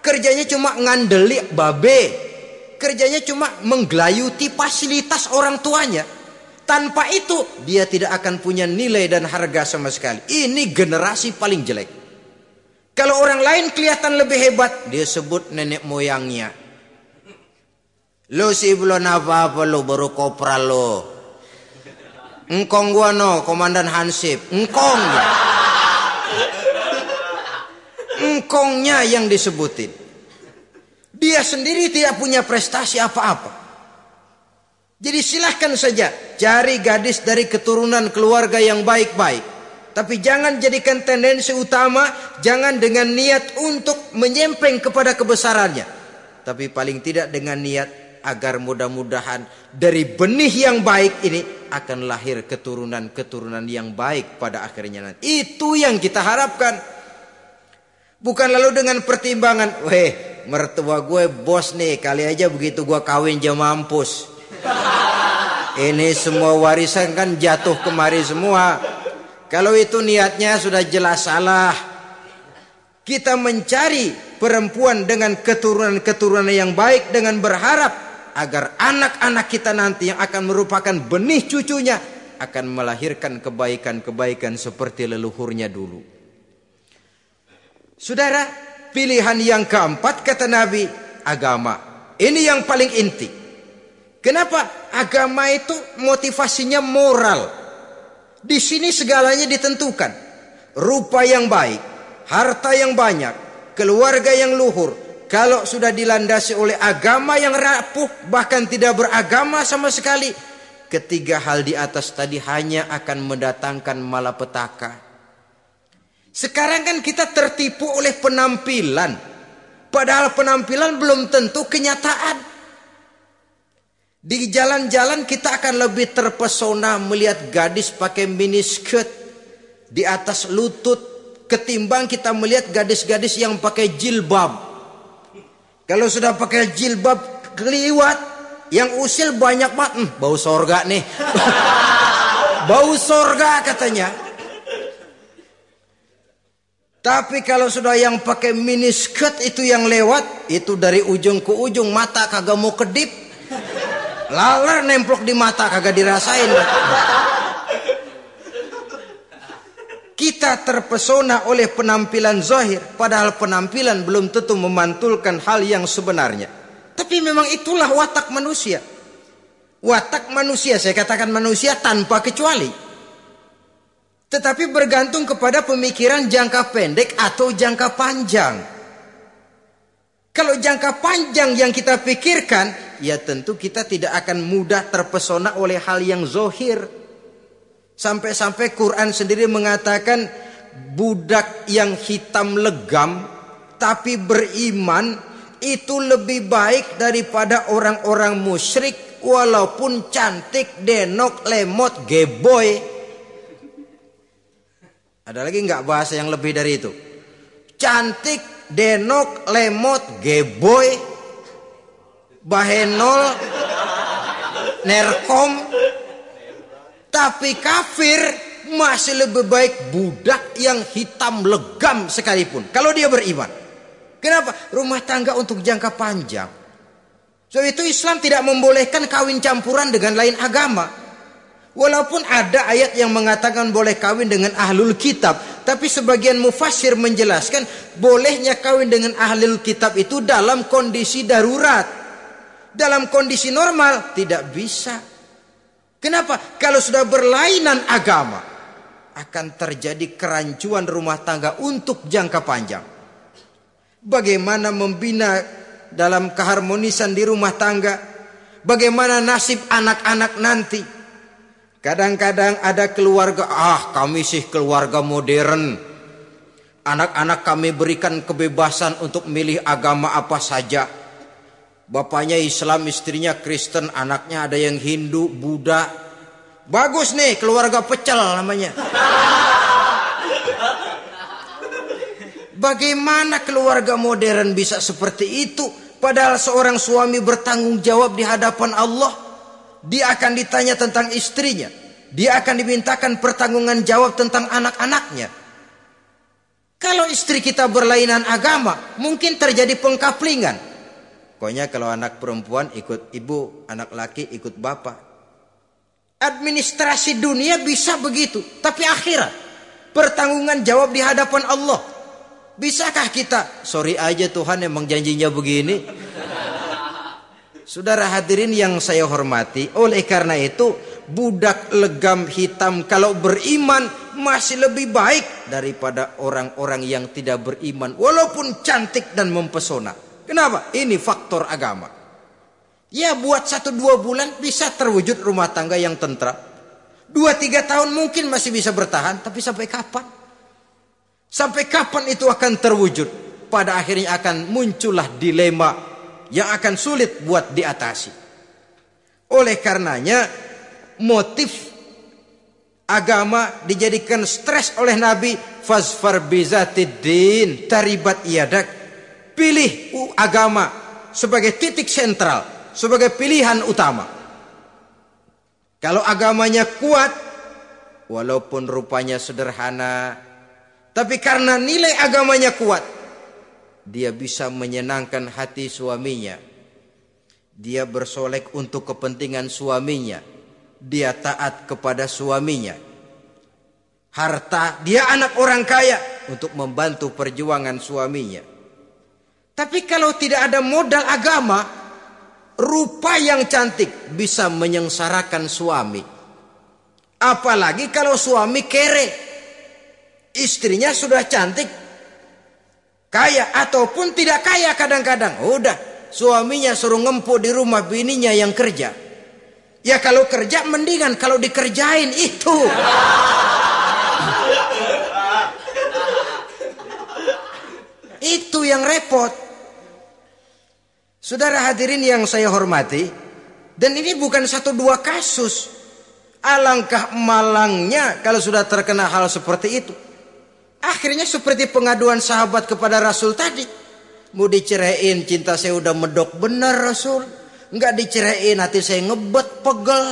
Kerjanya cuma ngandeli babe. Kerjanya cuma menggelayuti fasilitas orang tuanya. Tanpa itu dia tidak akan punya nilai dan harga sama sekali. Ini generasi paling jelek. Kalau orang lain kelihatan lebih hebat, dia sebut nenek moyangnya. Lo sih belum apa-apa lo, baru kopral lo. Engkong gua no, komandan Hansip. Engkongnya. Engkongnya yang disebutin. Dia sendiri tidak punya prestasi apa-apa. Jadi silahkan saja cari gadis dari keturunan keluarga yang baik-baik. Tapi jangan jadikan tendensi utama, jangan dengan niat untuk menyempeng kepada kebesarannya. Tapi paling tidak dengan niat agar mudah-mudahan dari benih yang baik ini akan lahir keturunan-keturunan yang baik pada akhirnya nanti. Itu yang kita harapkan. Bukan lalu dengan pertimbangan, weh mertua gue bos nih, kali aja begitu gue kawin dia mampus. Ini semua warisan kan jatuh kemari semua. Kalau itu niatnya sudah jelas salah. Kita mencari perempuan dengan keturunan-keturunan yang baik dengan berharap agar anak-anak kita nanti yang akan merupakan benih cucunya akan melahirkan kebaikan-kebaikan seperti leluhurnya dulu. Saudara, pilihan yang keempat kata Nabi, agama. Ini yang paling inti. Kenapa? Agama itu motivasinya moral. Di sini segalanya ditentukan. Rupa yang baik, harta yang banyak, keluarga yang luhur. Kalau sudah dilandasi oleh agama yang rapuh, bahkan tidak beragama sama sekali, ketiga hal di atas tadi hanya akan mendatangkan malapetaka. Sekarang kan kita tertipu oleh penampilan. Padahal penampilan belum tentu kenyataan. Di jalan-jalan kita akan lebih terpesona melihat gadis pakai miniskirt di atas lutut ketimbang kita melihat gadis-gadis yang pakai jilbab. Kalau sudah pakai jilbab keliwat, yang usil banyak banget, bau sorga nih. Bau sorga katanya. Tapi kalau sudah yang pakai miniskirt itu yang lewat, itu dari ujung ke ujung mata kagak mau kedip. Laler nemplok di mata kagak dirasain. Kita terpesona oleh penampilan zahir, padahal penampilan belum tentu memantulkan hal yang sebenarnya. Tapi memang itulah watak manusia. Watak manusia, saya katakan manusia tanpa kecuali. Tetapi bergantung kepada pemikiran jangka pendek atau jangka panjang. Kalau jangka panjang yang kita pikirkan, ya tentu kita tidak akan mudah terpesona oleh hal yang zahir. Sampai-sampai Quran sendiri mengatakan budak yang hitam legam tapi beriman itu lebih baik daripada orang-orang musyrik walaupun cantik, denok, lemot, geboy. Ada lagi nggak bahasa yang lebih dari itu? Cantik, denok, lemot, geboy, bahenol, nerkom. Tapi kafir masih lebih baik budak yang hitam legam sekalipun. Kalau dia beriman. Kenapa? Rumah tangga untuk jangka panjang. So itu Islam tidak membolehkan kawin campuran dengan lain agama. Walaupun ada ayat yang mengatakan boleh kawin dengan ahlul kitab. Tapi sebagian mufassir menjelaskan bolehnya kawin dengan ahlul kitab itu dalam kondisi darurat. Dalam kondisi normal tidak bisa. Kenapa? Kalau sudah berlainan agama akan terjadi kerancuan rumah tangga untuk jangka panjang. Bagaimana membina dalam keharmonisan di rumah tangga? Bagaimana nasib anak-anak nanti? Kadang-kadang ada keluarga, kami sih keluarga modern. Anak-anak kami berikan kebebasan untuk milih agama apa saja. Bapaknya Islam, istrinya Kristen, anaknya ada yang Hindu, Buddha. Bagus nih, keluarga pecel namanya. Bagaimana keluarga modern bisa seperti itu? Padahal seorang suami bertanggung jawab di hadapan Allah. Dia akan ditanya tentang istrinya. Dia akan dimintakan pertanggungan jawab tentang anak-anaknya. Kalau istri kita berlainan agama, mungkin terjadi pengkaplingan. Pokoknya kalau anak perempuan ikut ibu, anak laki ikut bapak. Administrasi dunia bisa begitu, tapi akhirat pertanggungan jawab di hadapan Allah. Bisakah kita? Sorry aja Tuhan emang janjinya begini. Saudara hadirin yang saya hormati, oleh karena itu budak legam hitam kalau beriman masih lebih baik daripada orang-orang yang tidak beriman walaupun cantik dan mempesona. Kenapa? Ini faktor agama. Ya buat 1-2 bulan bisa terwujud rumah tangga yang tentram. 2-3 tahun mungkin masih bisa bertahan. Tapi sampai kapan? Sampai kapan itu akan terwujud? Pada akhirnya akan muncullah dilema yang akan sulit buat diatasi. Oleh karenanya motif agama dijadikan stres oleh Nabi. Fazfar bizatiddin taribat yadak. Pilih agama sebagai titik sentral, sebagai pilihan utama. Kalau agamanya kuat, walaupun rupanya sederhana, tapi karena nilai agamanya kuat, dia bisa menyenangkan hati suaminya. Dia bersolek untuk kepentingan suaminya. Dia taat kepada suaminya. Harta, dia anak orang kaya untuk membantu perjuangan suaminya. Tapi kalau tidak ada modal agama, rupa yang cantik bisa menyengsarakan suami. Apalagi kalau suami kere. Istrinya sudah cantik, kaya ataupun tidak kaya kadang-kadang. Udah, suaminya suruh ngempuk di rumah, bininya yang kerja. Ya kalau kerja mendingan kalau dikerjain itu. Itu yang repot. Saudara hadirin yang saya hormati, dan ini bukan satu dua kasus. Alangkah malangnya kalau sudah terkena hal seperti itu. Akhirnya seperti pengaduan sahabat kepada Rasul tadi. Mau diceraiin, cinta saya udah medok bener Rasul. Enggak diceraiin, hati saya ngebet, pegel.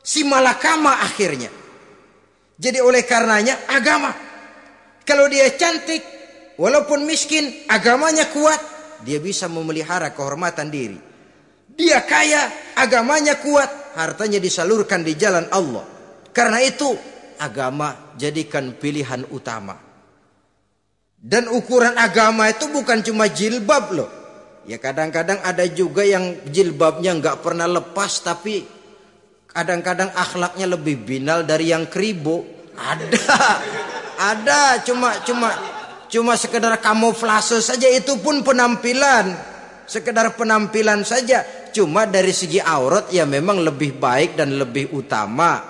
Si malakama akhirnya. Jadi oleh karenanya agama. Kalau dia cantik, walaupun miskin, agamanya kuat, dia bisa memelihara kehormatan diri. Dia kaya, agamanya kuat, hartanya disalurkan di jalan Allah. Karena itu agama jadikan pilihan utama. Dan ukuran agama itu bukan cuma jilbab loh. Ya kadang-kadang ada juga yang jilbabnya nggak pernah lepas, tapi kadang-kadang akhlaknya lebih binal dari yang kribo. Ada cuma sekedar kamuflase saja, itu pun penampilan, sekedar penampilan saja. Cuma dari segi aurat ya memang lebih baik dan lebih utama,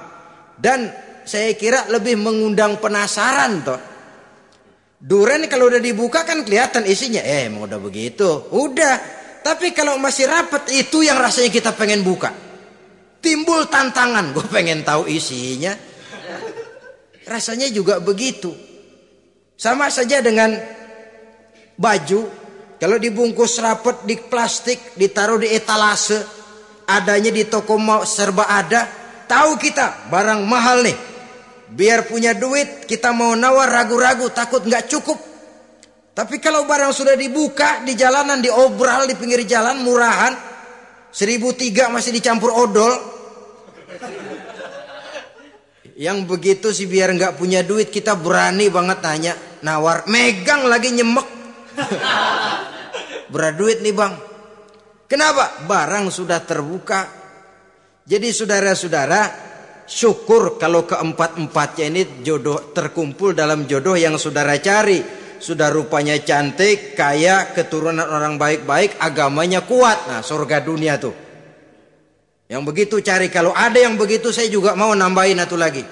dan saya kira lebih mengundang penasaran toh. Duren kalau udah dibuka kan kelihatan isinya, emang udah begitu, udah. Tapi kalau masih rapat, itu yang rasanya kita pengen buka. Timbul tantangan, gue pengen tahu isinya. Rasanya juga begitu. Sama saja dengan baju, kalau dibungkus rapat di plastik, ditaruh di etalase, adanya di toko serba ada, tahu kita barang mahal nih. Biar punya duit, kita mau nawar ragu-ragu, takut nggak cukup. Tapi kalau barang sudah dibuka di jalanan, diobral di pinggir jalan, murahan, 1.003 masih dicampur odol. Yang begitu sih biar nggak punya duit, kita berani banget nanya, nawar, megang lagi nyemek. Berduit nih bang. Kenapa? Barang sudah terbuka. Jadi saudara-saudara, syukur kalau keempat-empatnya ini jodoh terkumpul dalam jodoh yang saudara cari. Sudah rupanya cantik, kaya, keturunan orang baik-baik, agamanya kuat. Nah, surga dunia tuh. Yang begitu cari. Kalau ada yang begitu, saya juga mau nambahin satu lagi.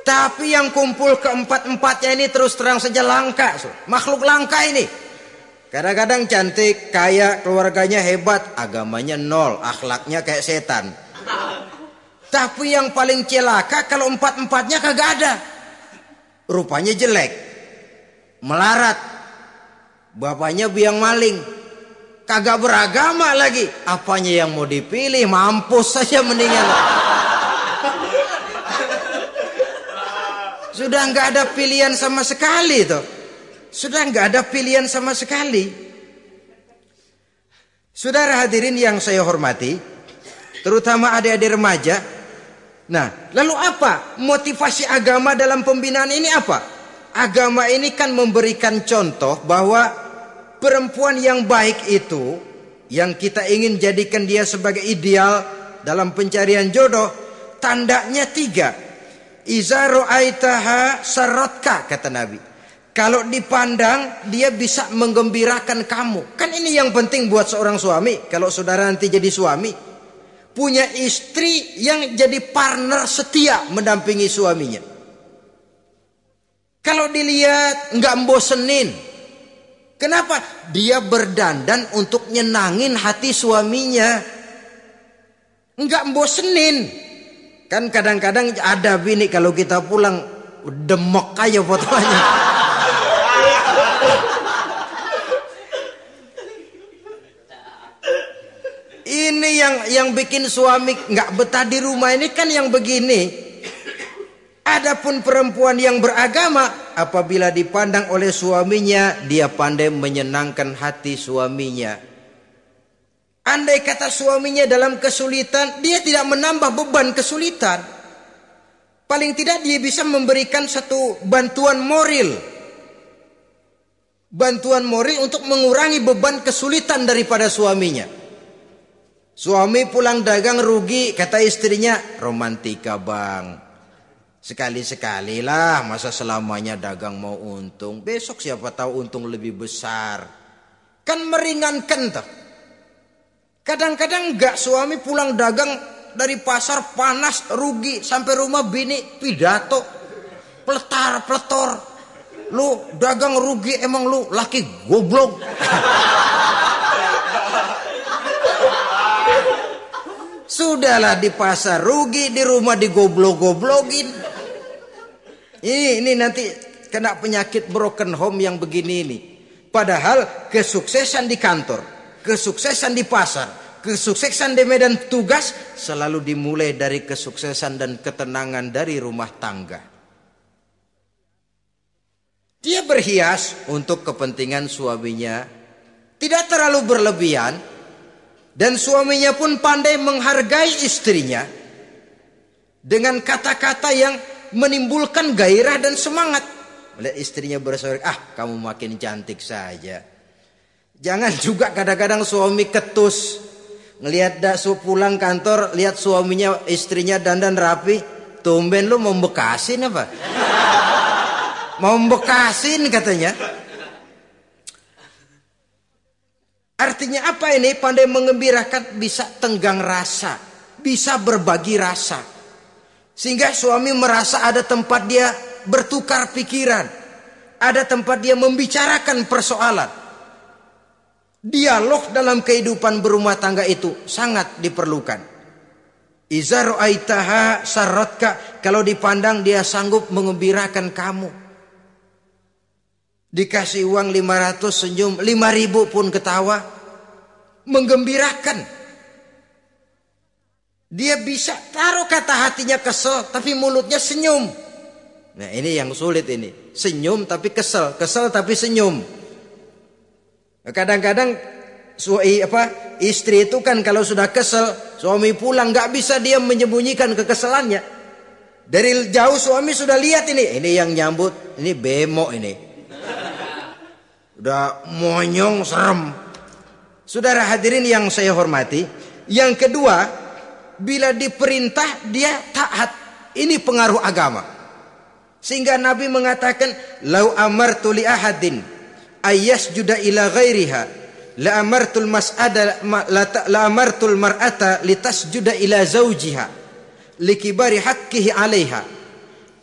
Tapi yang kumpul keempat-empatnya ini terus terang saja langka. Makhluk langka ini. Kadang-kadang cantik, kaya, keluarganya hebat, agamanya nol, akhlaknya kayak setan. Tapi yang paling celaka kalau empat-empatnya kagak ada. Rupanya jelek, melarat, bapaknya biang maling, kagak beragama lagi. Apanya yang mau dipilih? Mampus saja mendingan. Sudah nggak ada pilihan sama sekali tuh. Sudah nggak ada pilihan sama sekali. Saudara hadirin yang saya hormati, terutama adik-adik remaja. Nah, lalu apa motivasi agama dalam pembinaan ini apa? Agama ini kan memberikan contoh bahwa perempuan yang baik itu, yang kita ingin jadikan dia sebagai ideal dalam pencarian jodoh, tandanya 3. Iza ra'aitaha sarratka, kata Nabi. Kalau dipandang, dia bisa menggembirakan kamu. Kan ini yang penting buat seorang suami. Kalau saudara nanti jadi suami, punya istri yang jadi partner setia mendampingi suaminya. Kalau dilihat nggak membosenin. Kenapa? Dia berdandan untuk nyenangin hati suaminya. Nggak membosenin. Kan kadang-kadang ada bini kalau kita pulang demok aja fotonya. Ini yang bikin suami nggak betah di rumah ini kan yang begini. Adapun perempuan yang beragama, apabila dipandang oleh suaminya, dia pandai menyenangkan hati suaminya. Andai kata suaminya dalam kesulitan, dia tidak menambah beban kesulitan. Paling tidak dia bisa memberikan satu bantuan moral. Bantuan moral untuk mengurangi beban kesulitan daripada suaminya. Suami pulang dagang rugi, kata istrinya, romantika bang. Sekali-sekali lah, masa selamanya dagang mau untung. Besok siapa tahu untung lebih besar. Kan meringankan toh. Kadang-kadang enggak, suami pulang dagang dari pasar panas, rugi. Sampai rumah bini pidato. Pletar-pletor. Lu dagang rugi, emang lu laki goblok. Sudahlah di pasar rugi, di rumah digoblok-goblokin. Ini nanti kena penyakit broken home yang begini ini. Padahal kesuksesan di kantor, kesuksesan di pasar, kesuksesan di medan tugas selalu dimulai dari kesuksesan dan ketenangan dari rumah tangga. Dia berhias untuk kepentingan suaminya, tidak terlalu berlebihan, dan suaminya pun pandai menghargai istrinya dengan kata-kata yang menimbulkan gairah dan semangat. Melihat istrinya bersorak, kamu makin cantik saja. Jangan juga kadang-kadang suami ketus. Ngelihat pulang kantor, lihat suaminya, istrinya dandan rapi. Tumben lu mau bekasin apa? Mau bekasin katanya. Artinya apa ini? Pandai mengembirakan, bisa tenggang rasa, bisa berbagi rasa. Sehingga suami merasa ada tempat dia bertukar pikiran. Ada tempat dia membicarakan persoalan. Dialog dalam kehidupan berumah tangga itu sangat diperlukan. Iza ra'aitaha sarratka, kalau dipandang dia sanggup mengembirakan kamu. Dikasih uang 500 senyum, 5.000 pun ketawa. Menggembirakan. Dia bisa taruh kata hatinya kesel, tapi mulutnya senyum. Nah ini yang sulit ini. Senyum tapi kesel, kesel tapi senyum. Kadang-kadang istri itu kan kalau sudah kesel, suami pulang nggak bisa dia menyembunyikan kekesalannya. Dari jauh suami sudah lihat ini yang nyambut, ini bemo ini. Udah monyong serem. Saudara hadirin yang saya hormati, yang kedua, bila diperintah dia taat. Ini pengaruh agama. Sehingga Nabi mengatakan, "Lau amartu li ahadin ayyasjuda ila ghairiha, la amartul mar'ata litasjuda ila zawjiha likibari haqqihi 'alaiha."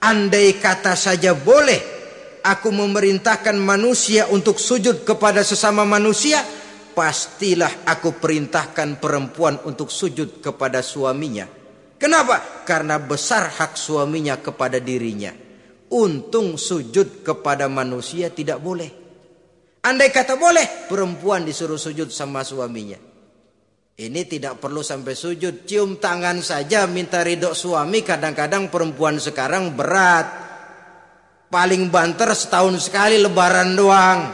Andai kata saja boleh aku memerintahkan manusia untuk sujud kepada sesama manusia, pastilah aku perintahkan perempuan untuk sujud kepada suaminya. Kenapa? Karena besar hak suaminya kepada dirinya. Untung sujud kepada manusia tidak boleh. Andai kata boleh, perempuan disuruh sujud sama suaminya. Ini tidak perlu sampai sujud, cium tangan saja minta ridho suami. Kadang-kadang perempuan sekarang berat. Paling banter setahun sekali lebaran doang.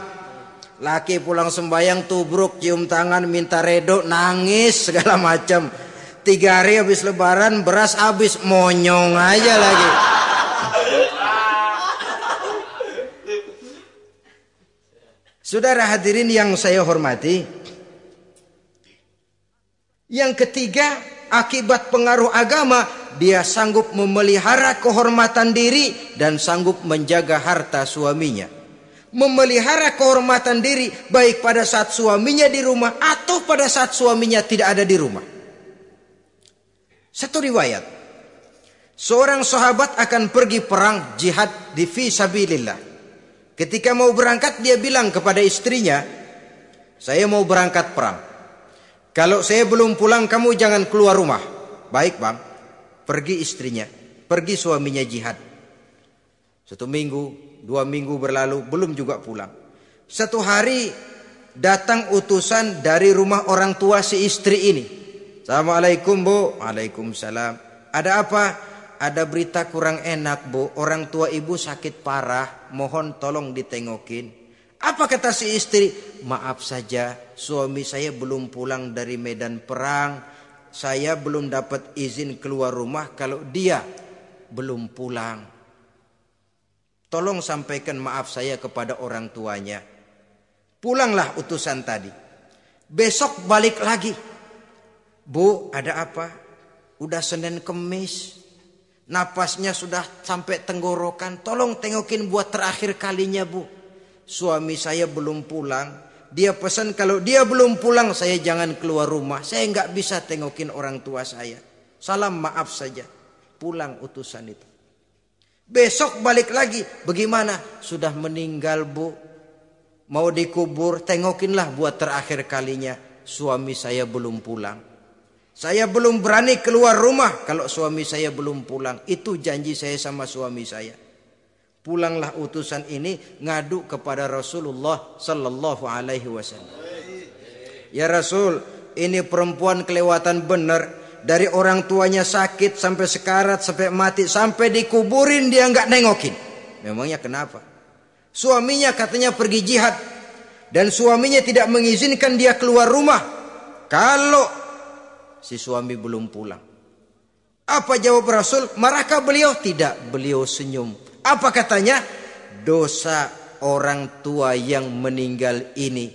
Laki pulang sembahyang tubruk, cium tangan, minta redo, nangis segala macam. 3 hari habis lebaran beras habis, monyong aja lagi. Saudara hadirin yang saya hormati, yang ketiga, akibat pengaruh agama, dia sanggup memelihara kehormatan diri dan sanggup menjaga harta suaminya. Memelihara kehormatan diri baik pada saat suaminya di rumah atau pada saat suaminya tidak ada di rumah. Satu riwayat, seorang sahabat akan pergi perang jihad di fi sabilillah. Ketika mau berangkat dia bilang kepada istrinya, "Saya mau berangkat perang. Kalau saya belum pulang kamu jangan keluar rumah." "Baik bang." pergi istrinya, pergi suaminya jihad. 1 minggu, 2 minggu berlalu, belum juga pulang. Satu hari datang utusan dari rumah orang tua si istri ini. Assalamualaikum Bu. Waalaikumsalam. Ada apa? Ada berita kurang enak Bu. Orang tua ibu sakit parah. Mohon tolong ditengokin. Apa kata si istri? Maaf saja, suami saya belum pulang dari medan perang. Saya belum dapat izin keluar rumah kalau dia belum pulang. Tolong sampaikan maaf saya kepada orang tuanya. Pulanglah utusan tadi. Besok balik lagi. Bu, ada apa? Udah Senin Kemis. Napasnya sudah sampai tenggorokan. Tolong tengokin buat terakhir kalinya Bu. Suami saya belum pulang. Dia pesan kalau dia belum pulang saya jangan keluar rumah. Saya nggak bisa tengokin orang tua saya. Salam maaf saja. Pulang utusan itu. Besok balik lagi. Bagaimana? Sudah meninggal Bu. Mau dikubur. Tengokinlah buat terakhir kalinya. Suami saya belum pulang. Saya belum berani keluar rumah kalau suami saya belum pulang. Itu janji saya sama suami saya. Pulanglah utusan ini ngadu kepada Rasulullah sallallahu alaihi wasallam. Ya Rasul, ini perempuan kelewatan benar. Dari orang tuanya sakit sampai sekarat, sampai mati, sampai dikuburin dia nggak nengokin. Memangnya kenapa? Suaminya katanya pergi jihad. Dan suaminya tidak mengizinkan dia keluar rumah kalau si suami belum pulang. Apa jawab Rasul? Marahkah beliau? Tidak, beliau senyum. Apa katanya? Dosa orang tua yang meninggal ini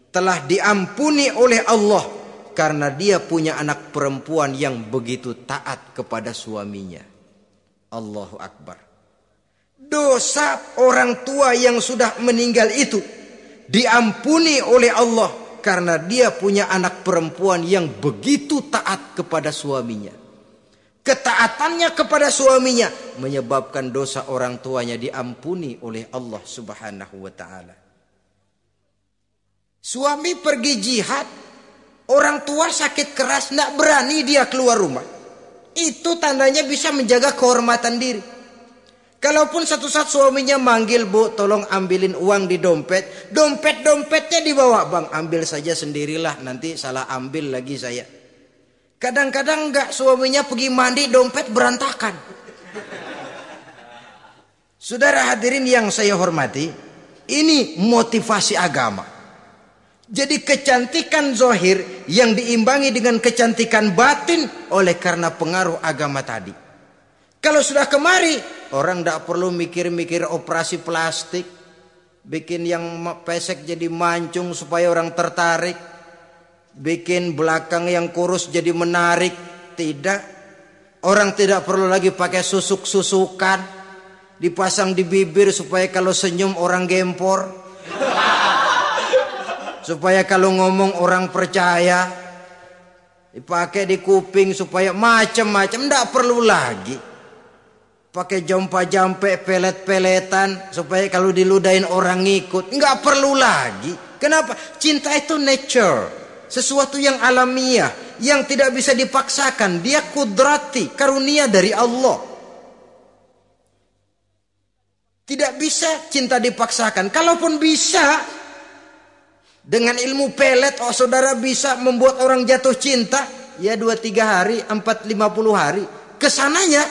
telah diampuni oleh Allah karena dia punya anak perempuan yang begitu taat kepada suaminya. Allahu Akbar. Dosa orang tua yang sudah meninggal itu diampuni oleh Allah karena dia punya anak perempuan yang begitu taat kepada suaminya. Ketaatannya kepada suaminya menyebabkan dosa orang tuanya diampuni oleh Allah Subhanahu wa taala. Suami pergi jihad, orang tua sakit keras, tidak berani dia keluar rumah. Itu tandanya bisa menjaga kehormatan diri. Kalaupun satu saat suaminya manggil, Bu, tolong ambilin uang di dompet. Dompetnya dibawa, Bang, ambil saja sendirilah, nanti salah ambil lagi saya. Kadang-kadang enggak, suaminya pergi mandi, dompet berantakan. Saudara hadirin yang saya hormati, ini motivasi agama. Jadi kecantikan zahir yang diimbangi dengan kecantikan batin oleh karena pengaruh agama tadi. Kalau sudah kemari, orang enggak perlu mikir-mikir operasi plastik, bikin yang pesek jadi mancung supaya orang tertarik. Bikin belakang yang kurus jadi menarik. Tidak. Orang tidak perlu lagi pakai susuk-susukan, dipasang di bibir supaya kalau senyum orang gempor, supaya kalau ngomong orang percaya, dipakai di kuping supaya macam-macam. Tidak perlu lagi pakai jompa-jampe, pelet-peletan supaya kalau diludahin orang ngikut. Enggak perlu lagi. Kenapa? Cinta itu nature, sesuatu yang alamiah, yang tidak bisa dipaksakan. Dia kudrati, karunia dari Allah. Tidak bisa cinta dipaksakan. Kalaupun bisa, dengan ilmu pelet, oh saudara bisa membuat orang jatuh cinta. Ya 2-3 hari, 4-50 hari. Kesananya,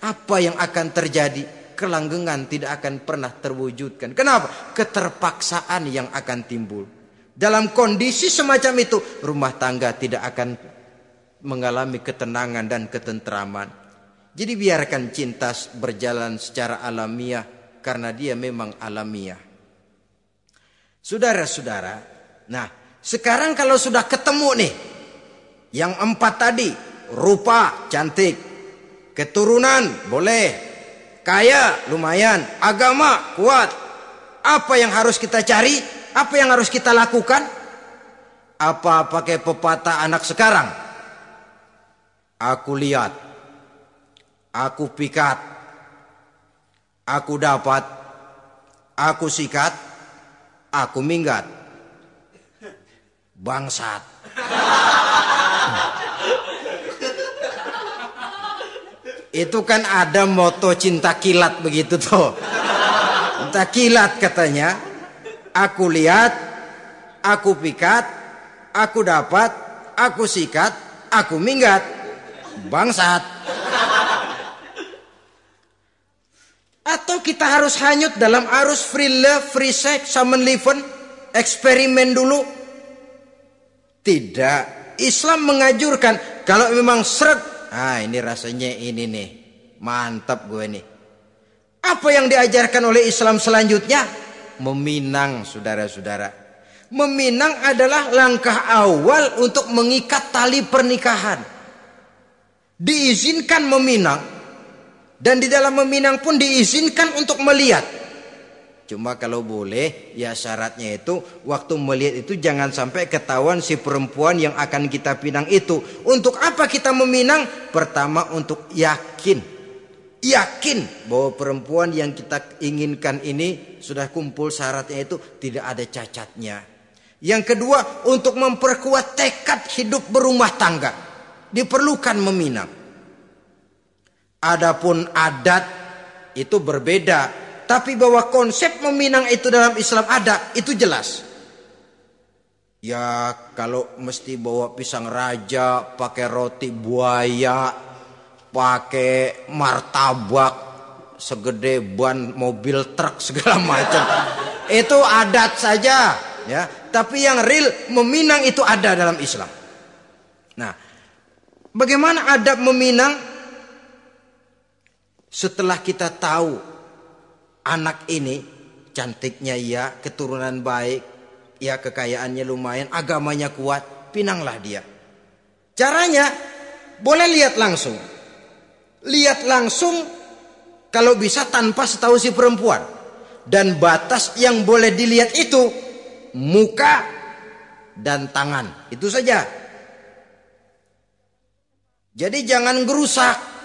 apa yang akan terjadi? Kelanggengan tidak akan pernah terwujudkan. Kenapa? Keterpaksaan yang akan timbul. Dalam kondisi semacam itu, rumah tangga tidak akan mengalami ketenangan dan ketentraman. Jadi biarkan cinta berjalan secara alamiah, karena dia memang alamiah. Saudara-saudara, nah sekarang kalau sudah ketemu nih, yang 4 tadi, rupa cantik, keturunan boleh, kaya lumayan, agama kuat. Apa yang harus kita cari? Apa yang harus kita lakukan? Apa pakai pepatah anak sekarang? Aku lihat, aku pikat, aku dapat, aku sikat, aku minggat. Bangsat. Itu kan ada moto cinta kilat begitu tuh. Cinta kilat katanya. Aku lihat, aku pikat, aku dapat, aku sikat, aku minggat. Bangsat. Atau kita harus hanyut dalam arus free love, free sex, summon living, eksperimen dulu? Tidak. Islam mengajurkan kalau memang seret, ini rasanya ini nih, mantap gue nih. Apa yang diajarkan oleh Islam selanjutnya? Meminang, saudara-saudara. Meminang adalah langkah awal untuk mengikat tali pernikahan. Diizinkan meminang. Dan di dalam meminang pun diizinkan untuk melihat. Cuma kalau boleh, ya syaratnya itu waktu melihat itu jangan sampai ketahuan si perempuan yang akan kita pinang itu. Untuk apa kita meminang? Pertama untuk yakin bahwa perempuan yang kita inginkan ini sudah kumpul syaratnya itu, tidak ada cacatnya. Yang kedua, untuk memperkuat tekad hidup berumah tangga, diperlukan meminang. Adapun adat itu berbeda, tapi bahwa konsep meminang itu dalam Islam ada, itu jelas. Ya kalau mesti bawa pisang raja, pakai roti buaya, pakai martabak segede ban mobil truk segala macam, itu adat saja, ya. Tapi yang real meminang itu ada dalam Islam. Nah, bagaimana adab meminang? Setelah kita tahu anak ini cantiknya ya, keturunan baik, ya kekayaannya lumayan, agamanya kuat, pinanglah dia. Caranya boleh lihat langsung. Lihat langsung kalau bisa tanpa setahu si perempuan. Dan batas yang boleh dilihat itu muka dan tangan. Itu saja. Jadi jangan gerusak.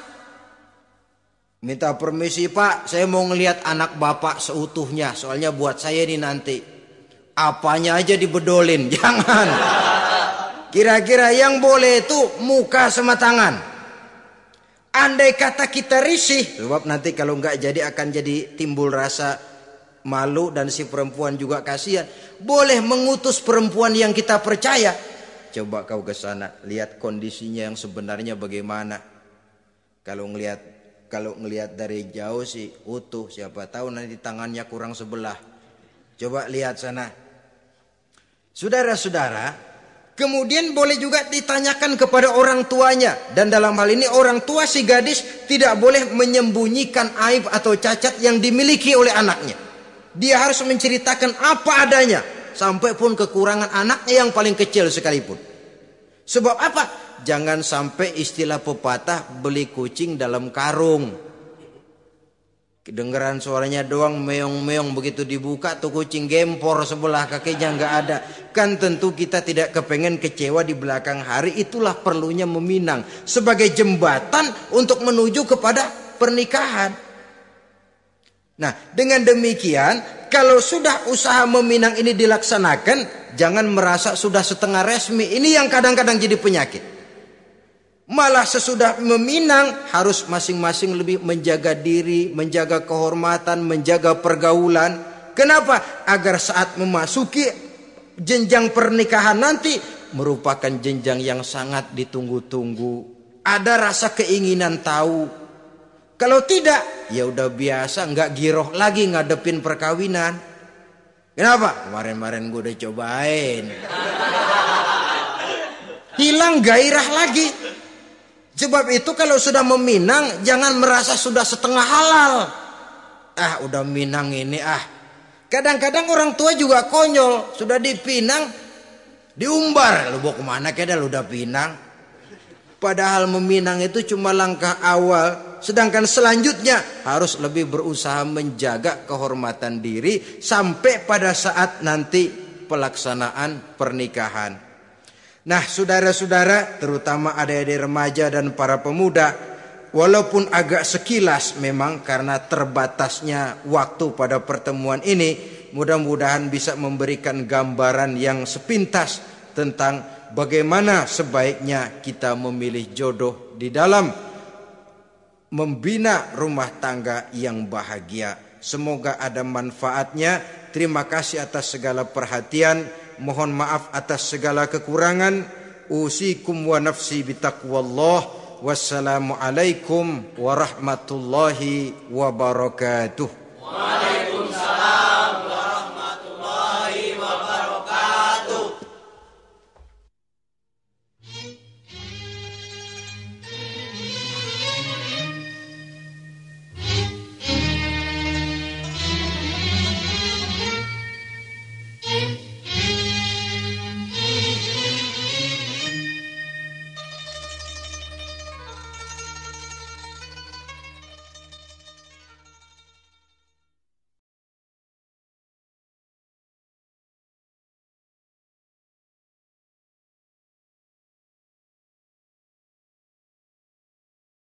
Minta permisi Pak, saya mau ngelihat anak bapak seutuhnya. Soalnya buat saya ini nanti. Apanya aja dibedolin, jangan. Kira-kira yang boleh itu muka sama tangan. Andai kata kita risih, sebab nanti kalau nggak jadi akan jadi timbul rasa malu dan si perempuan juga kasihan. Boleh mengutus perempuan yang kita percaya. Coba kau ke sana, lihat kondisinya yang sebenarnya bagaimana. Kalau ngelihat dari jauh sih utuh, siapa tahu nanti tangannya kurang sebelah. Coba lihat sana. Saudara-saudara, kemudian boleh juga ditanyakan kepada orang tuanya. Dan dalam hal ini orang tua si gadis tidak boleh menyembunyikan aib atau cacat yang dimiliki oleh anaknya. Dia harus menceritakan apa adanya, sampai pun kekurangan anaknya yang paling kecil sekalipun. Sebab apa? Jangan sampai istilah pepatah beli kucing dalam karung. Kedengeran suaranya doang meong-meong, begitu dibuka tuh kucing gempor sebelah kakinya nggak ada. Kan tentu kita tidak kepengen kecewa di belakang hari. Itulah perlunya meminang sebagai jembatan untuk menuju kepada pernikahan. Nah, dengan demikian kalau sudah usaha meminang ini dilaksanakan, jangan merasa sudah setengah resmi. Ini yang kadang-kadang jadi penyakit. Malah sesudah meminang harus masing-masing lebih menjaga diri, menjaga kehormatan, menjaga pergaulan. Kenapa? Agar saat memasuki jenjang pernikahan nanti merupakan jenjang yang sangat ditunggu-tunggu. Ada rasa keinginan tahu. Kalau tidak, ya udah biasa, nggak giroh lagi ngadepin perkawinan. Kenapa? Kemarin-kemarin gue udah cobain. Hilang gairah lagi. Sebab itu kalau sudah meminang jangan merasa sudah setengah halal. Udah minang ini Kadang-kadang orang tua juga konyol. Sudah dipinang diumbar. Lu bawa kemana keda lu udah pinang. Padahal meminang itu cuma langkah awal. Sedangkan selanjutnya harus lebih berusaha menjaga kehormatan diri sampai pada saat nanti pelaksanaan pernikahan. Nah, saudara-saudara, terutama adik-adik remaja dan para pemuda, walaupun agak sekilas memang karena terbatasnya waktu pada pertemuan ini, mudah-mudahan bisa memberikan gambaran yang sepintas tentang bagaimana sebaiknya kita memilih jodoh di dalam membina rumah tangga yang bahagia. Semoga ada manfaatnya. Terima kasih atas segala perhatian. Mohon maaf atas segala kekurangan. Usikum wa nafsi bitaqwallah. Wassalamualaikum warahmatullahi wabarakatuh.